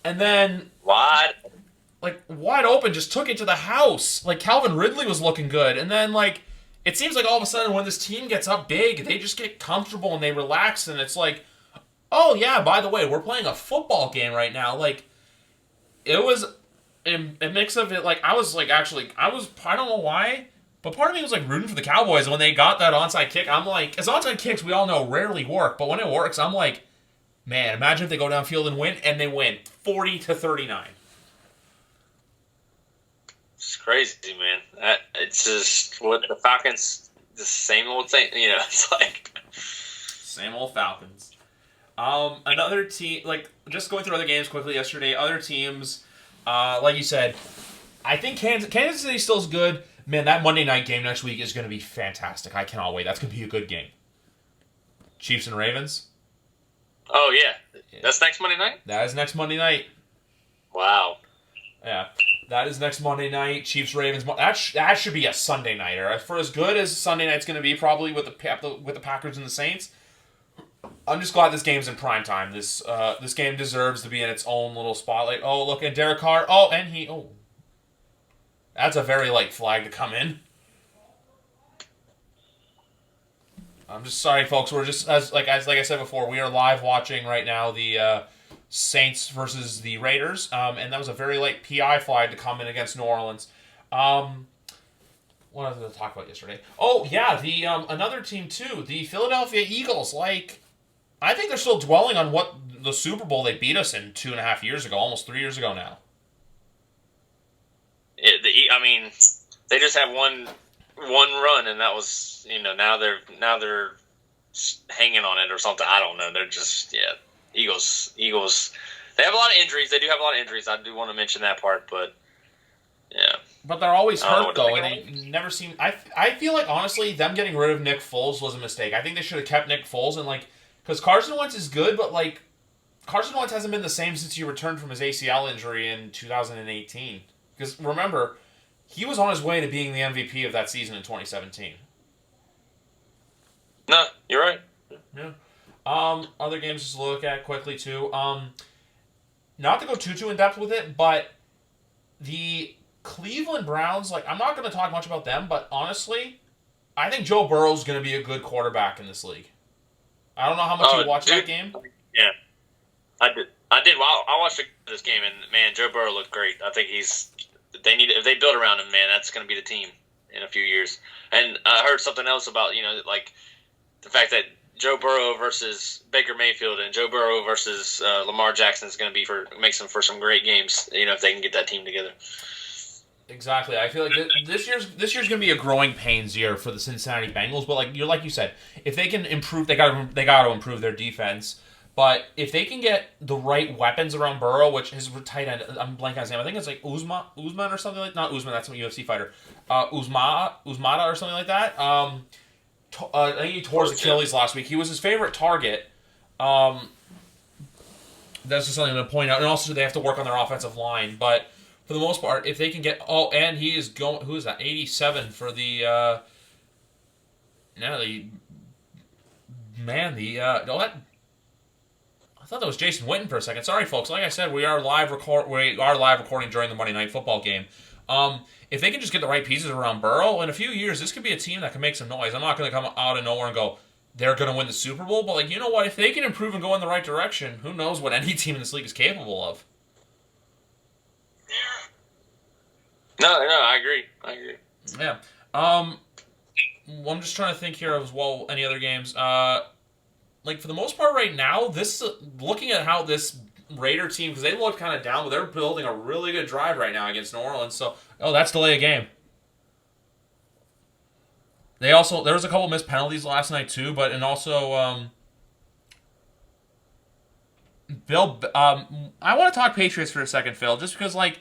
And then wide open, just took it to the house. Calvin Ridley was looking good. And then, it seems all of a sudden when this team gets up big, they just get comfortable and they relax, and it's oh, yeah, by the way, we're playing a football game right now. It was a mix of it. I don't know why, but part of me was, rooting for the Cowboys. When they got that onside kick, I'm as onside kicks, we all know, rarely work. But when it works, I'm man, imagine if they go downfield and win, and they win 40-39. It's crazy, man. It's just what the Falcons, the same old thing. It's same old Falcons. Another team, just going through other games quickly yesterday, other teams, like you said, I think Kansas City still is good. Man, that Monday night game next week is going to be fantastic. I cannot wait. That's going to be a good game. Chiefs and Ravens. Oh, yeah. That's next Monday night? That is next Monday night. Wow. Yeah. That is next Monday night. Chiefs, Ravens. That should be a Sunday nighter. For as good as Sunday night's going to be, probably with the Packers and the Saints, I'm just glad this game's in prime time. This game deserves to be in its own little spotlight. Oh, look at Derek Carr. Oh, and he... Oh. That's a very light flag to come in. I'm just sorry, folks. We're just, as I said before, we are live watching right now the Saints versus the Raiders. And that was a very light PI flag to come in against New Orleans. What else did I talk about yesterday? Oh, yeah, the another team, too. The Philadelphia Eagles, I think they're still dwelling on what the Super Bowl they beat us in 2.5 years ago, almost 3 years ago now. They just have one run, and that was, now they're hanging on it or something. I don't know. They're just, Eagles. They have a lot of injuries. They do have a lot of injuries. I do want to mention that part, but yeah. But they're always hurt, though, and they never seem... I feel honestly, them getting rid of Nick Foles was a mistake. I think they should have kept Nick Foles, and, because Carson Wentz is good, but, Carson Wentz hasn't been the same since he returned from his ACL injury in 2018. Because, remember, he was on his way to being the MVP of that season in 2017. No, you're right. Yeah. Other games just to look at quickly, too. Not to go too in-depth with it, but the Cleveland Browns, I'm not going to talk much about them, but honestly, I think Joe Burrow's going to be a good quarterback in this league. I don't know how much you watched that game. Yeah, I did. Well, I watched this game, and man, Joe Burrow looked great. I think if they build around him, man, that's going to be the team in a few years. And I heard something else about the fact that Joe Burrow versus Baker Mayfield and Joe Burrow versus Lamar Jackson is going to be makes them for some great games. If they can get that team together. Exactly. I feel this year's going to be a growing pains year for the Cincinnati Bengals. But like you said, if they can improve, they got to improve their defense. But if they can get the right weapons around Burrow, which his tight end, I'm blanking on his name. I think it's Usman or something like not Usman. That's a UFC fighter. Usmada or something like that. I think he tore his Achilles last week. He was his favorite target. That's just something I'm going to point out. And also, they have to work on their offensive line. But for the most part, if they can get... Oh, and he is going... Who is that? 87 for the... I thought that was Jason Witten for a second. Sorry, folks. Like I said, we are live recording during the Monday Night Football game. If they can just get the right pieces around Burrow, in a few years, this could be a team that can make some noise. I'm not going to come out of nowhere and go, they're going to win the Super Bowl. But, you know what? If they can improve and go in the right direction, who knows what any team in this league is capable of. No, I agree. Yeah. I'm just trying to think here as well. Any other games? Like for the most part, right now, this looking at how this Raider team, because they look kind of down, but they're building a really good drive right now against New Orleans. So, that's delay a game. There was a couple missed penalties last night too, and also Bill. I want to talk Patriots for a second, Phil, just because like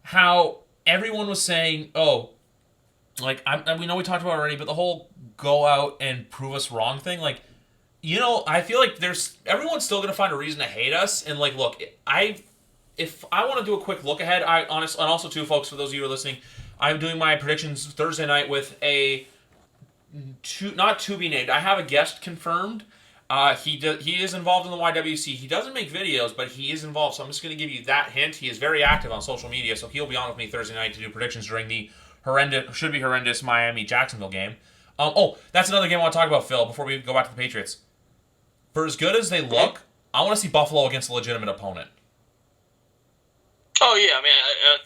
how everyone was saying, we know we talked about it already, but the whole go out and prove us wrong thing, like. I feel like everyone's still gonna find a reason to hate us. And like, look, if I want to do a quick look ahead, and also too, folks, for those of you who are listening, I'm doing my predictions Thursday night with not to be named. I have a guest confirmed. He is involved in the YWC. He doesn't make videos, but he is involved. So I'm just gonna give you that hint. He is very active on social media, so he'll be on with me Thursday night to do predictions during the horrendous Miami Jacksonville game. That's another game I want to talk about, Phil. Before we go back to the Patriots. For as good as they look, I want to see Buffalo against a legitimate opponent. Oh yeah,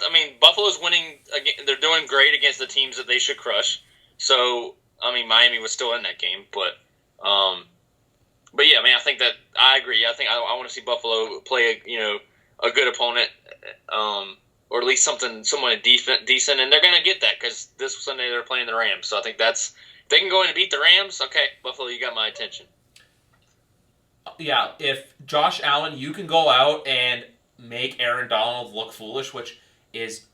I mean, Buffalo's winning. They're doing great against the teams that they should crush. So Miami was still in that game, but yeah, I think that I agree. I think I want to see Buffalo play a good opponent, or at least someone decent, and they're going to get that because this Sunday they're playing the Rams. So I think if they can go in and beat the Rams. Okay, Buffalo, you got my attention. Yeah, if Josh Allen, you can go out and make Aaron Donald look foolish, which is...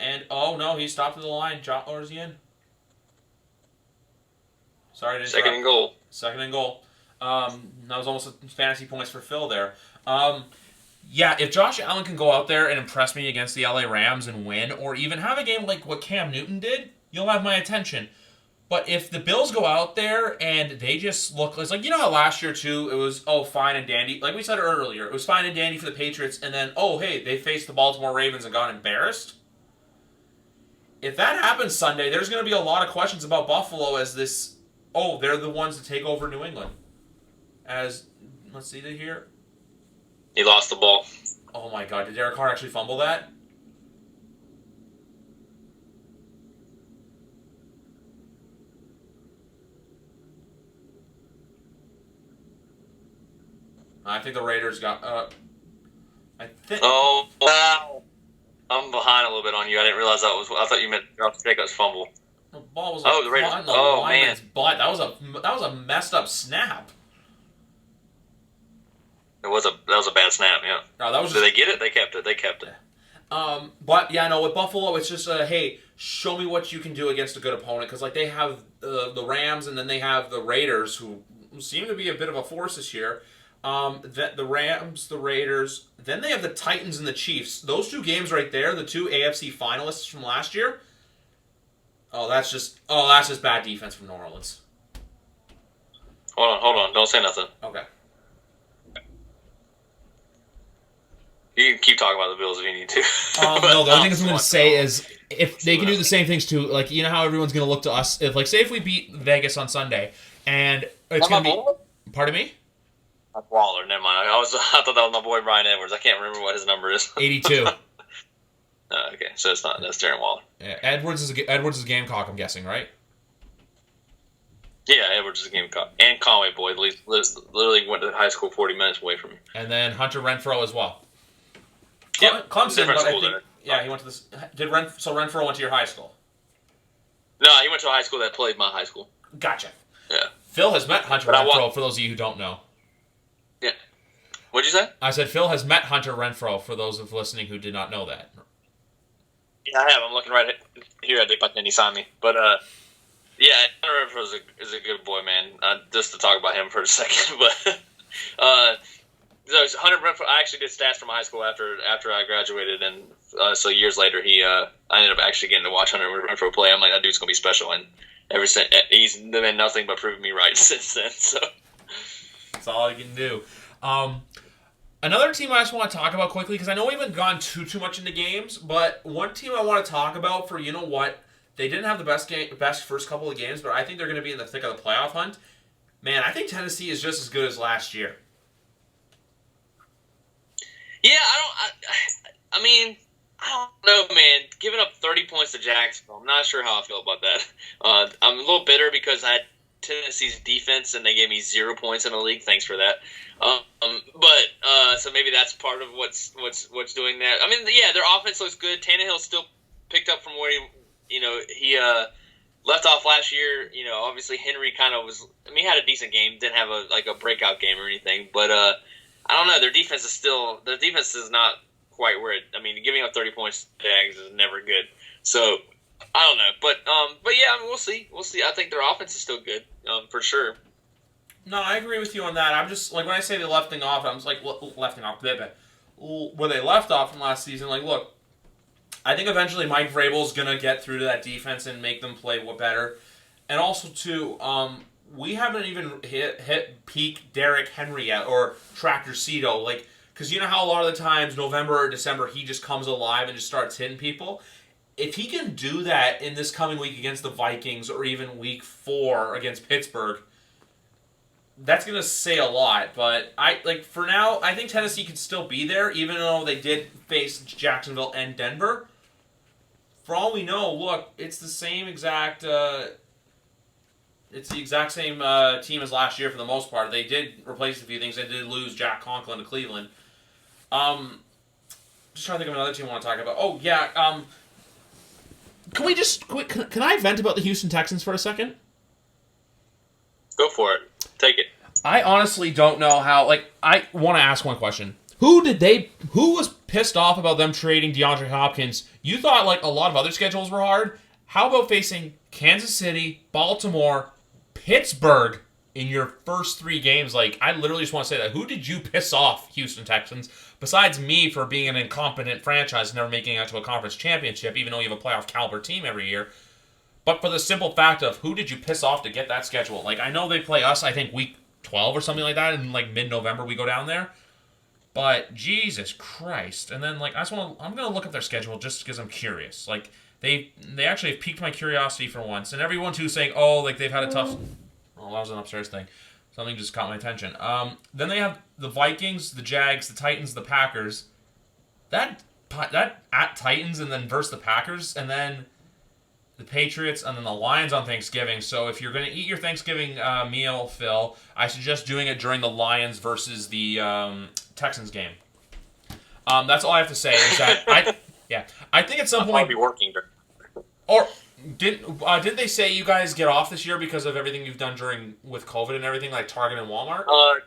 And, oh, no, he stopped at the line. Or is he in? Sorry to interrupt. Second and goal. That was almost fantasy points for Phil there. Yeah, if Josh Allen can go out there and impress me against the LA Rams and win, or even have a game like what Cam Newton did, you'll have my attention. But if the Bills go out there and they just look... It's like, how last year, too, it was, fine and dandy. Like we said earlier, it was fine and dandy for the Patriots, and then, hey, they faced the Baltimore Ravens and got embarrassed. If that happens Sunday, there's going to be a lot of questions about Buffalo as this... they're the ones to take over New England. Let's see here. He lost the ball. Oh, my God. Did Derek Carr actually fumble that? I think the Raiders got... Oh, wow. I'm behind a little bit on you. I didn't realize that was... I thought you meant Jacobs' fumble. The ball was the Raiders. On the lineman's butt. That was a messed up snap. That was a bad snap, yeah. No, Did they get it? They kept it. But yeah, no, with Buffalo, it's just hey, show me what you can do against a good opponent, because like they have the Rams and then they have the Raiders, who seem to be a bit of a force this year. The Rams, the Raiders, then they have the Titans and the Chiefs. Those two games right there, the two AFC finalists from last year. That's just bad defense from New Orleans. Hold on, don't say nothing. Okay. You can keep talking about the Bills if you need to. No, the only thing I'm going to say is if they can do the same things too, like how everyone's going to look to us. Say if we beat Vegas on Sunday, and it's going to be. Pardon me. Waller, never mind. I thought that was my boy Brian Edwards. I can't remember what his number is. 82. Okay, so it's not. That's Darren Waller. Yeah, Edwards is a Gamecock, I'm guessing, right? Yeah, Edwards is a Gamecock. And Conway boy, literally went to high school 40 minutes away from me. And then Hunter Renfrow as well. Yep, Clemson. But I think, he went to this. So Renfrow went to your high school? No, he went to a high school that played my high school. Gotcha. Yeah. Phil has met Hunter Renfrow, for those of you who don't know. Yeah. What'd you say? I said Phil has met Hunter Renfrow, for those of listening who did not know that. Yeah, I have. I'm looking right here at the button, he signed me. But, yeah, Hunter Renfrow is a good boy, man. Just to talk about him for a second. But, Hunter Renfrow, I actually did stats from high school after I graduated, and so years later, I ended up actually getting to watch Hunter Renfrow play. I'm like, that dude's going to be special, and ever since, he's been nothing but proving me right since then, so. That's all I can do. Another team I just want to talk about quickly, because I know we haven't gone too much into games, but one team I want to talk about for, they didn't have the best first couple of games, but I think they're going to be in the thick of the playoff hunt. Man, I think Tennessee is just as good as last year. Yeah, I don't know, man. Giving up 30 points to Jacksonville, I'm not sure how I feel about that. I'm a little bitter because I had Tennessee's defense and they gave me 0 points in the league. Thanks for that. So maybe that's part of what's doing that. I mean, yeah, their offense looks good. Tannehill still picked up from where he left off last year. Obviously Henry kind of was. I mean, he had a decent game, didn't have a breakout game or anything. But I don't know. Their defense is not quite where it. I mean, giving up 30 points to Jags is never good. So I don't know. But yeah, I mean, we'll see. We'll see. I think their offense is still good, for sure. No, I agree with you on that. I'm just like when I say they lefting off, I'm just like lefting off. Where they left off from last season. Like, look, I think eventually Mike Vrabel's gonna get through to that defense and make them play better. And also too, we haven't even hit peak Derrick Henry yet or Tractor Cedo. Like, because you know how a lot of the times November or December he just comes alive and just starts hitting people. If he can do that in this coming week against the Vikings or even week 4 against Pittsburgh, that's going to say a lot. But for now, I think Tennessee can still be there, even though they did face Jacksonville and Denver. For all we know, look, it's the same exact. It's the exact same team as last year for the most part. They did replace a few things. They did lose Jack Conklin to Cleveland. Just trying to think of another team I want to talk about. Oh yeah. Can I vent about the Houston Texans for a second? Go for it. Take it. I honestly don't know how. I want to ask one question. Who was pissed off about them trading DeAndre Hopkins? You thought a lot of other schedules were hard. How about facing Kansas City, Baltimore, Pittsburgh in your first 3 games? I literally just want to say that. Who did you piss off, Houston Texans? Besides me for being an incompetent franchise, never making it to a conference championship, even though you have a playoff caliber team every year. But for the simple fact of who did you piss off to get that schedule? I know they play us, I think, week 12 or something like that. In mid-November we go down there. But Jesus Christ. And then I'm going to look at their schedule just because I'm curious. They actually have piqued my curiosity for once. And everyone too saying, they've had a tough... Oh, that was an upstairs thing. Something just caught my attention. Then they have the Vikings, the Jags, the Titans, the Packers. That at Titans and then versus the Packers and then the Patriots and then the Lions on Thanksgiving. So if you're going to eat your Thanksgiving meal, Phil, I suggest doing it during the Lions versus the Texans game. That's all I have to say. Is that I think at some point I'll be working. Or didn't they say you guys get off this year because of everything you've done with COVID and everything, like Target and Walmart?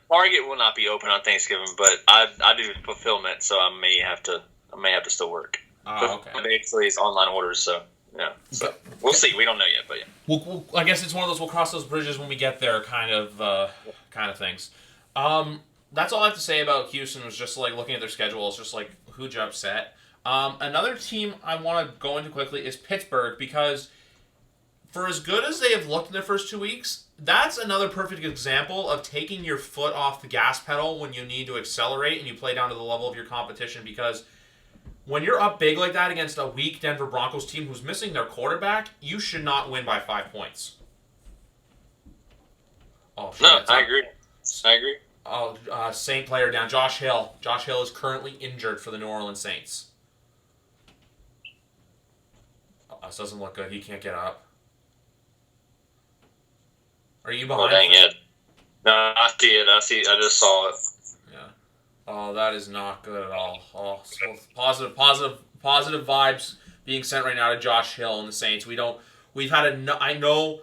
Target will not be open on Thanksgiving, but I do fulfillment, so I may have to still work. Okay. Basically, it's online orders, so yeah. So we'll see. We don't know yet, but yeah. We'll, I guess it's one of those. We'll cross those bridges when we get there, kind of things. That's all I have to say about Houston. Was just looking at their schedule. It's just who'd you upset? Another team I want to go into quickly is Pittsburgh, because for as good as they have looked in their first 2 weeks, that's another perfect example of taking your foot off the gas pedal when you need to accelerate and you play down to the level of your competition, because when you're up big like that against a weak Denver Broncos team who's missing their quarterback, you should not win by 5 points. Oh, I agree. Oh, Saint player down. Josh Hill. Josh Hill is currently injured for the New Orleans Saints. This doesn't look good. He can't get up. Are you behind? Oh, dang it. No, I see it. I just saw it. Yeah. Oh, that is not good at all. Oh, so positive vibes being sent right now to Josh Hill and the Saints. I know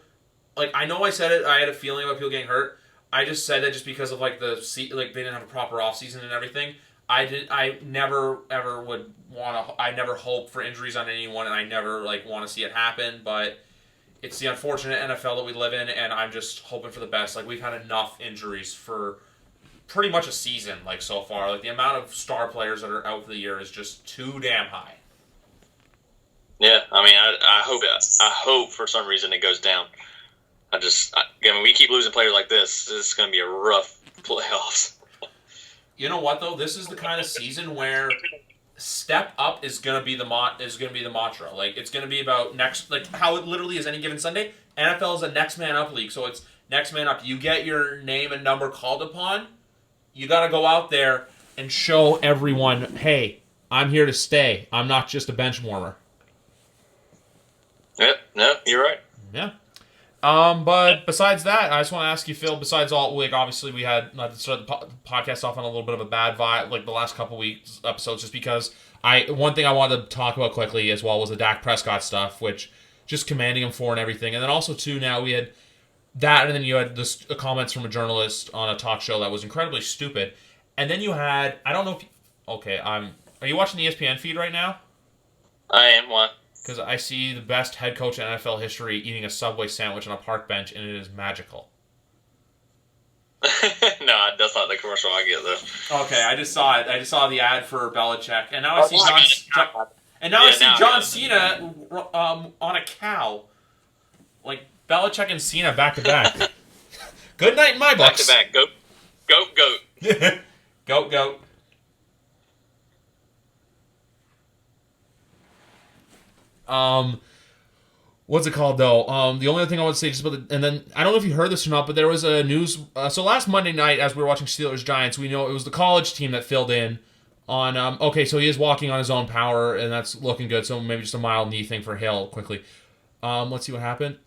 I said it. I had a feeling about people getting hurt. I just said that just because of they didn't have a proper offseason and everything. I never ever would want to. I never hope for injuries on anyone, and I never want to see it happen. But it's the unfortunate NFL that we live in, and I'm just hoping for the best. We've had enough injuries for pretty much a season, so far. The amount of star players that are out for the year is just too damn high. Yeah, I mean, I hope for some reason it goes down. We keep losing players like this. This is going to be a rough playoffs. You know what though? This is the kind of season where step up is going to be the mantra. It's going to be about how it literally is any given Sunday. NFL is a next man up league, so it's next man up. You get your name and number called upon. You got to go out there and show everyone, hey, I'm here to stay. I'm not just a bench warmer. Yep, no, you're right. Yeah. But besides that, I just want to ask you, Phil, besides all, like, obviously we had to start the podcast off on a little bit of a bad vibe, like the last couple weeks episodes, just because one thing I wanted to talk about quickly as well was the Dak Prescott stuff, which just commending him for and everything. And then also, too, now we had that, and then you had this comments from a journalist on a talk show that was incredibly stupid. And then you had, I don't know if, are you watching the ESPN feed right now? I am. Why? Because I see the best head coach in NFL history eating a Subway sandwich on a park bench, and it is magical. No, that's not the commercial I get, though. Okay, I just saw it. I just saw the ad for Belichick, and now I see John Cena on a cow. Like, Belichick and Cena back to back. Good night in my books. Back to back. Goat. Goat. What's it called though? The only other thing I want to say just about and then I don't know if you heard this or not, but there was a news. So last Monday night, as we were watching Steelers Giants, we know it was the college team that filled in on. So he is walking on his own power, and that's looking good. So maybe just a mild knee thing for Hill quickly. Let's see what happened.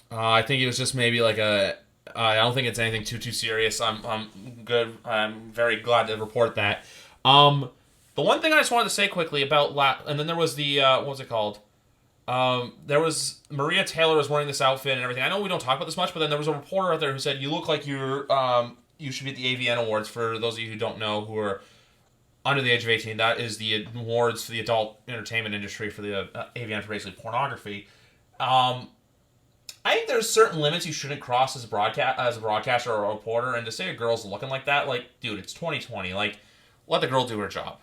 I think it was just maybe like a. I don't think it's anything too serious. I'm good. I'm very glad to report that. The one thing I just wanted to say quickly about and then there was the what was it called? There was Maria Taylor was wearing this outfit and everything. I know we don't talk about this much, but then there was a reporter out there who said you look like you should be at the AVN Awards. For those of you who don't know, who are under the age of 18, that is the awards for the adult entertainment industry for the AVN for basically pornography. I think there's certain limits you shouldn't cross as a broadcaster or a reporter, and to say a girl's looking like that, like, dude, it's 2020. Like, let the girl do her job.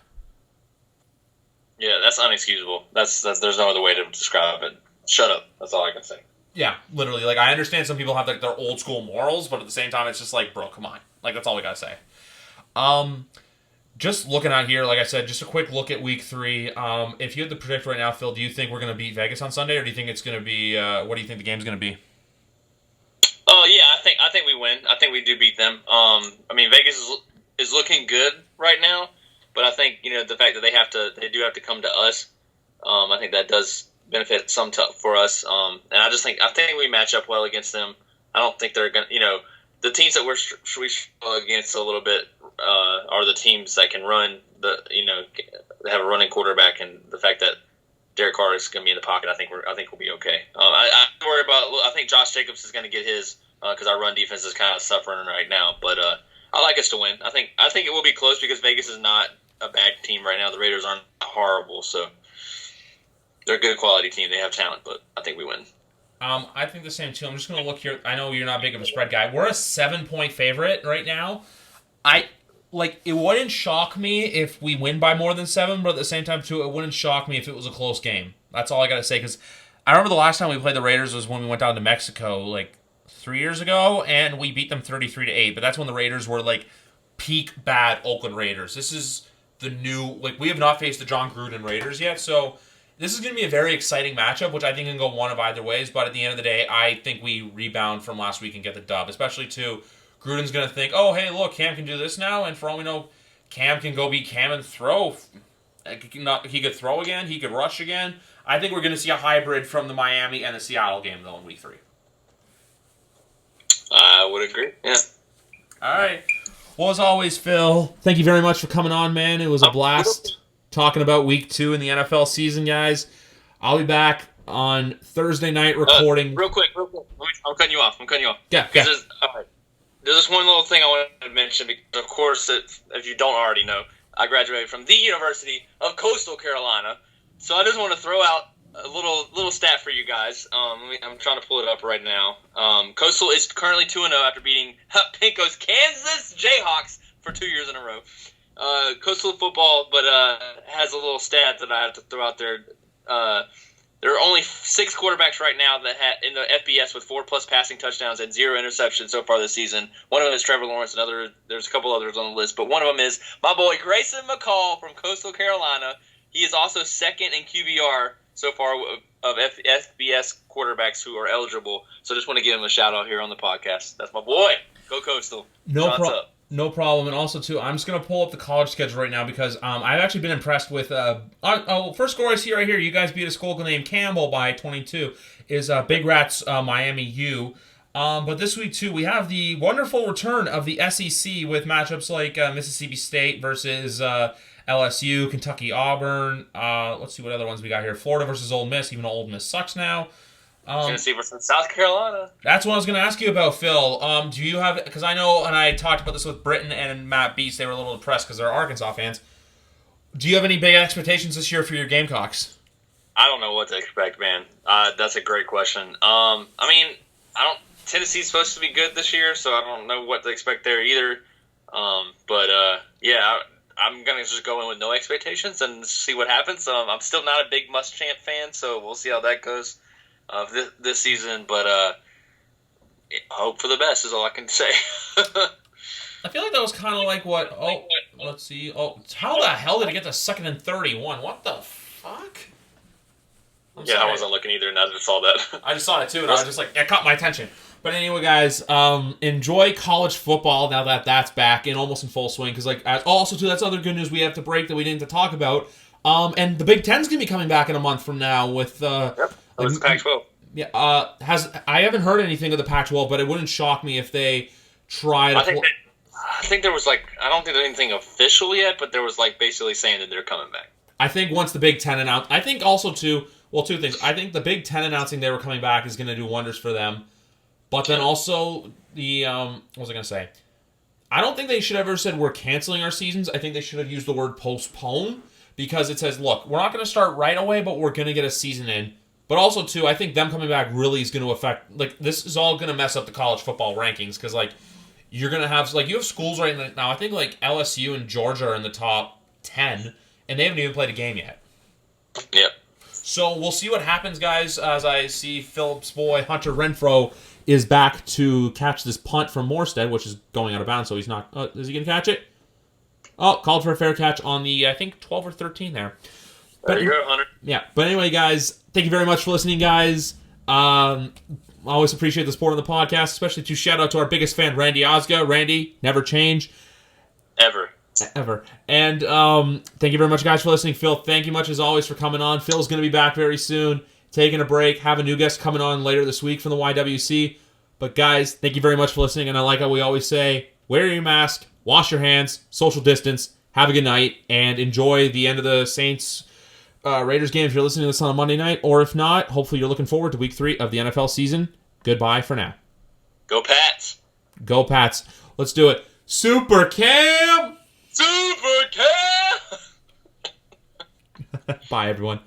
Yeah, that's unexcusable. That's there's no other way to describe it. Shut up. That's all I can say. Yeah, literally. Like, I understand some people have like their old school morals, but at the same time, it's just like, bro, come on. Like, that's all we gotta say. Just looking out here, like I said, just a quick look at Week 3. If you had to predict right now, Phil, do you think we're going to beat Vegas on Sunday, or do you think it's going to be? What do you think the game's going to be? Oh yeah, I think we win. I think we do beat them. I mean, Vegas is looking good right now, but I think the fact that they do have to come to us. I think that does benefit for us. And I think we match up well against them. I don't think they're going to, the teams that we struggle against a little bit are the teams that can run they have a running quarterback, and the fact that Derek Carr is going to be in the pocket, I think we'll be okay. I worry about. I think Josh Jacobs is going to get his because our run defense is kind of suffering right now. But I like us to win. I think it will be close because Vegas is not a bad team right now. The Raiders aren't horrible, so they're a good quality team. They have talent, but I think we win. I think the same too. I'm just going to look here. I know you're not big of a spread guy. We're a 7-point favorite right now. It wouldn't shock me if we win by more than 7, but at the same time, too, it wouldn't shock me if it was a close game. That's all I got to say, because I remember the last time we played the Raiders was when we went down to Mexico, 3 years ago, and we beat them 33-8, but that's when the Raiders were, peak bad Oakland Raiders. This is the new, we have not faced the John Gruden Raiders yet, so this is going to be a very exciting matchup, which I think can go one of either ways, but at the end of the day, I think we rebound from last week and get the dub, especially, too, Gruden's going to think, oh, hey, look, Cam can do this now, and for all we know, Cam can go beat Cam and throw. He could throw again. He could rush again. I think we're going to see a hybrid from the Miami and the Seattle game, though, in Week 3. I would agree, yeah. All right. Well, as always, Phil, thank you very much for coming on, man. It was a blast talking about Week 2 in the NFL season, guys. I'll be back on Thursday night recording. Real quick. I'm cutting you off. Yeah. All right. There's this one little thing I wanted to mention because, of course, if you don't already know, I graduated from the University of Coastal Carolina. So I just want to throw out a little stat for you guys. I'm trying to pull it up right now. Coastal is currently 2-0 after beating Pinko's Kansas Jayhawks for 2 years in a row. Coastal football, but has a little stat that I have to throw out there. There are only 6 quarterbacks right now that in the FBS with 4+ passing touchdowns and 0 interceptions so far this season. One of them is Trevor Lawrence. There's a couple others on the list, but one of them is my boy Grayson McCall from Coastal Carolina. He is also second in QBR so far of FBS quarterbacks who are eligible. So just want to give him a shout out here on the podcast. That's my boy. Go Coastal. No No problem. And also, too, I'm just going to pull up the college schedule right now because I've actually been impressed with... first score I see right here, you guys beat a school named Campbell by 22, is Big Rats Miami U. But this week, too, we have the wonderful return of the SEC with matchups like Mississippi State versus LSU, Kentucky Auburn. Let's see what other ones we got here. Florida versus Ole Miss, even though Ole Miss sucks now. Tennessee versus South Carolina. That's what I was going to ask you about, Phil. Do you have... Because I know, and I talked about this with Britton and Matt Beast, they were a little depressed because they're Arkansas fans. Do you have any big expectations this year for your Gamecocks? I don't know what to expect, man. That's a great question. Tennessee's supposed to be good this year, so I don't know what to expect there either. I'm going to just go in with no expectations and see what happens. I'm still not a big Muschamp fan, so we'll see how that goes this season. But hope for the best is all I can say. I feel like that was kind of like what... Oh, let's see. Oh, how the hell did it get to 2nd and 31? What the fuck? I wasn't looking either, and I just saw that. I just saw it, too, and I was just like, it caught my attention. But anyway, guys, enjoy college football now that that's back and almost in full swing. Because, also, too, that's other good news we have to break that we didn't talk about. And the Big Ten's going to be coming back in a month from now with... It's Pac-12. Yeah, I haven't heard anything of the Pac-12, but it wouldn't shock me if they try to... I think there was, I don't think there's anything official yet, but there was, basically saying that they're coming back. I think once the Big Ten announced... I think also, too... Well, two things. I think the Big Ten announcing they were coming back is going to do wonders for them. But then also, the... what was I going to say? I don't think they should have ever said we're canceling our seasons. I think they should have used the word postpone. Because it says, look, we're not going to start right away, but we're going to get a season in. But also, too, I think them coming back really is going to affect... this is all going to mess up the college football rankings. Because, you're going to have... you have schools right now. I think, LSU and Georgia are in the top 10. And they haven't even played a game yet. Yep. So we'll see what happens, guys, as I see Phillips' boy, Hunter Renfrow, is back to catch this punt from Morstead, which is going out of bounds, so he's not... is he going to catch it? Oh, called for a fair catch on the, I think, 12 or 13 there. There you go, Hunter. Yeah, but anyway, guys, thank you very much for listening, guys. I always appreciate the support of the podcast, especially to shout out to our biggest fan, Randy Osga. Randy, never change. Ever. And thank you very much, guys, for listening. Phil, thank you much, as always, for coming on. Phil's going to be back very soon, taking a break, have a new guest coming on later this week from the YWC. But, guys, thank you very much for listening, and I like how we always say, wear your mask, wash your hands, social distance, have a good night, and enjoy the end of the Saints Raiders game if you're listening to this on a Monday night, or if not, hopefully you're looking forward to Week 3 of the NFL season. Goodbye for now. Go Pats! Go Pats. Let's do it. Super Cam! Super Cam! Bye, everyone.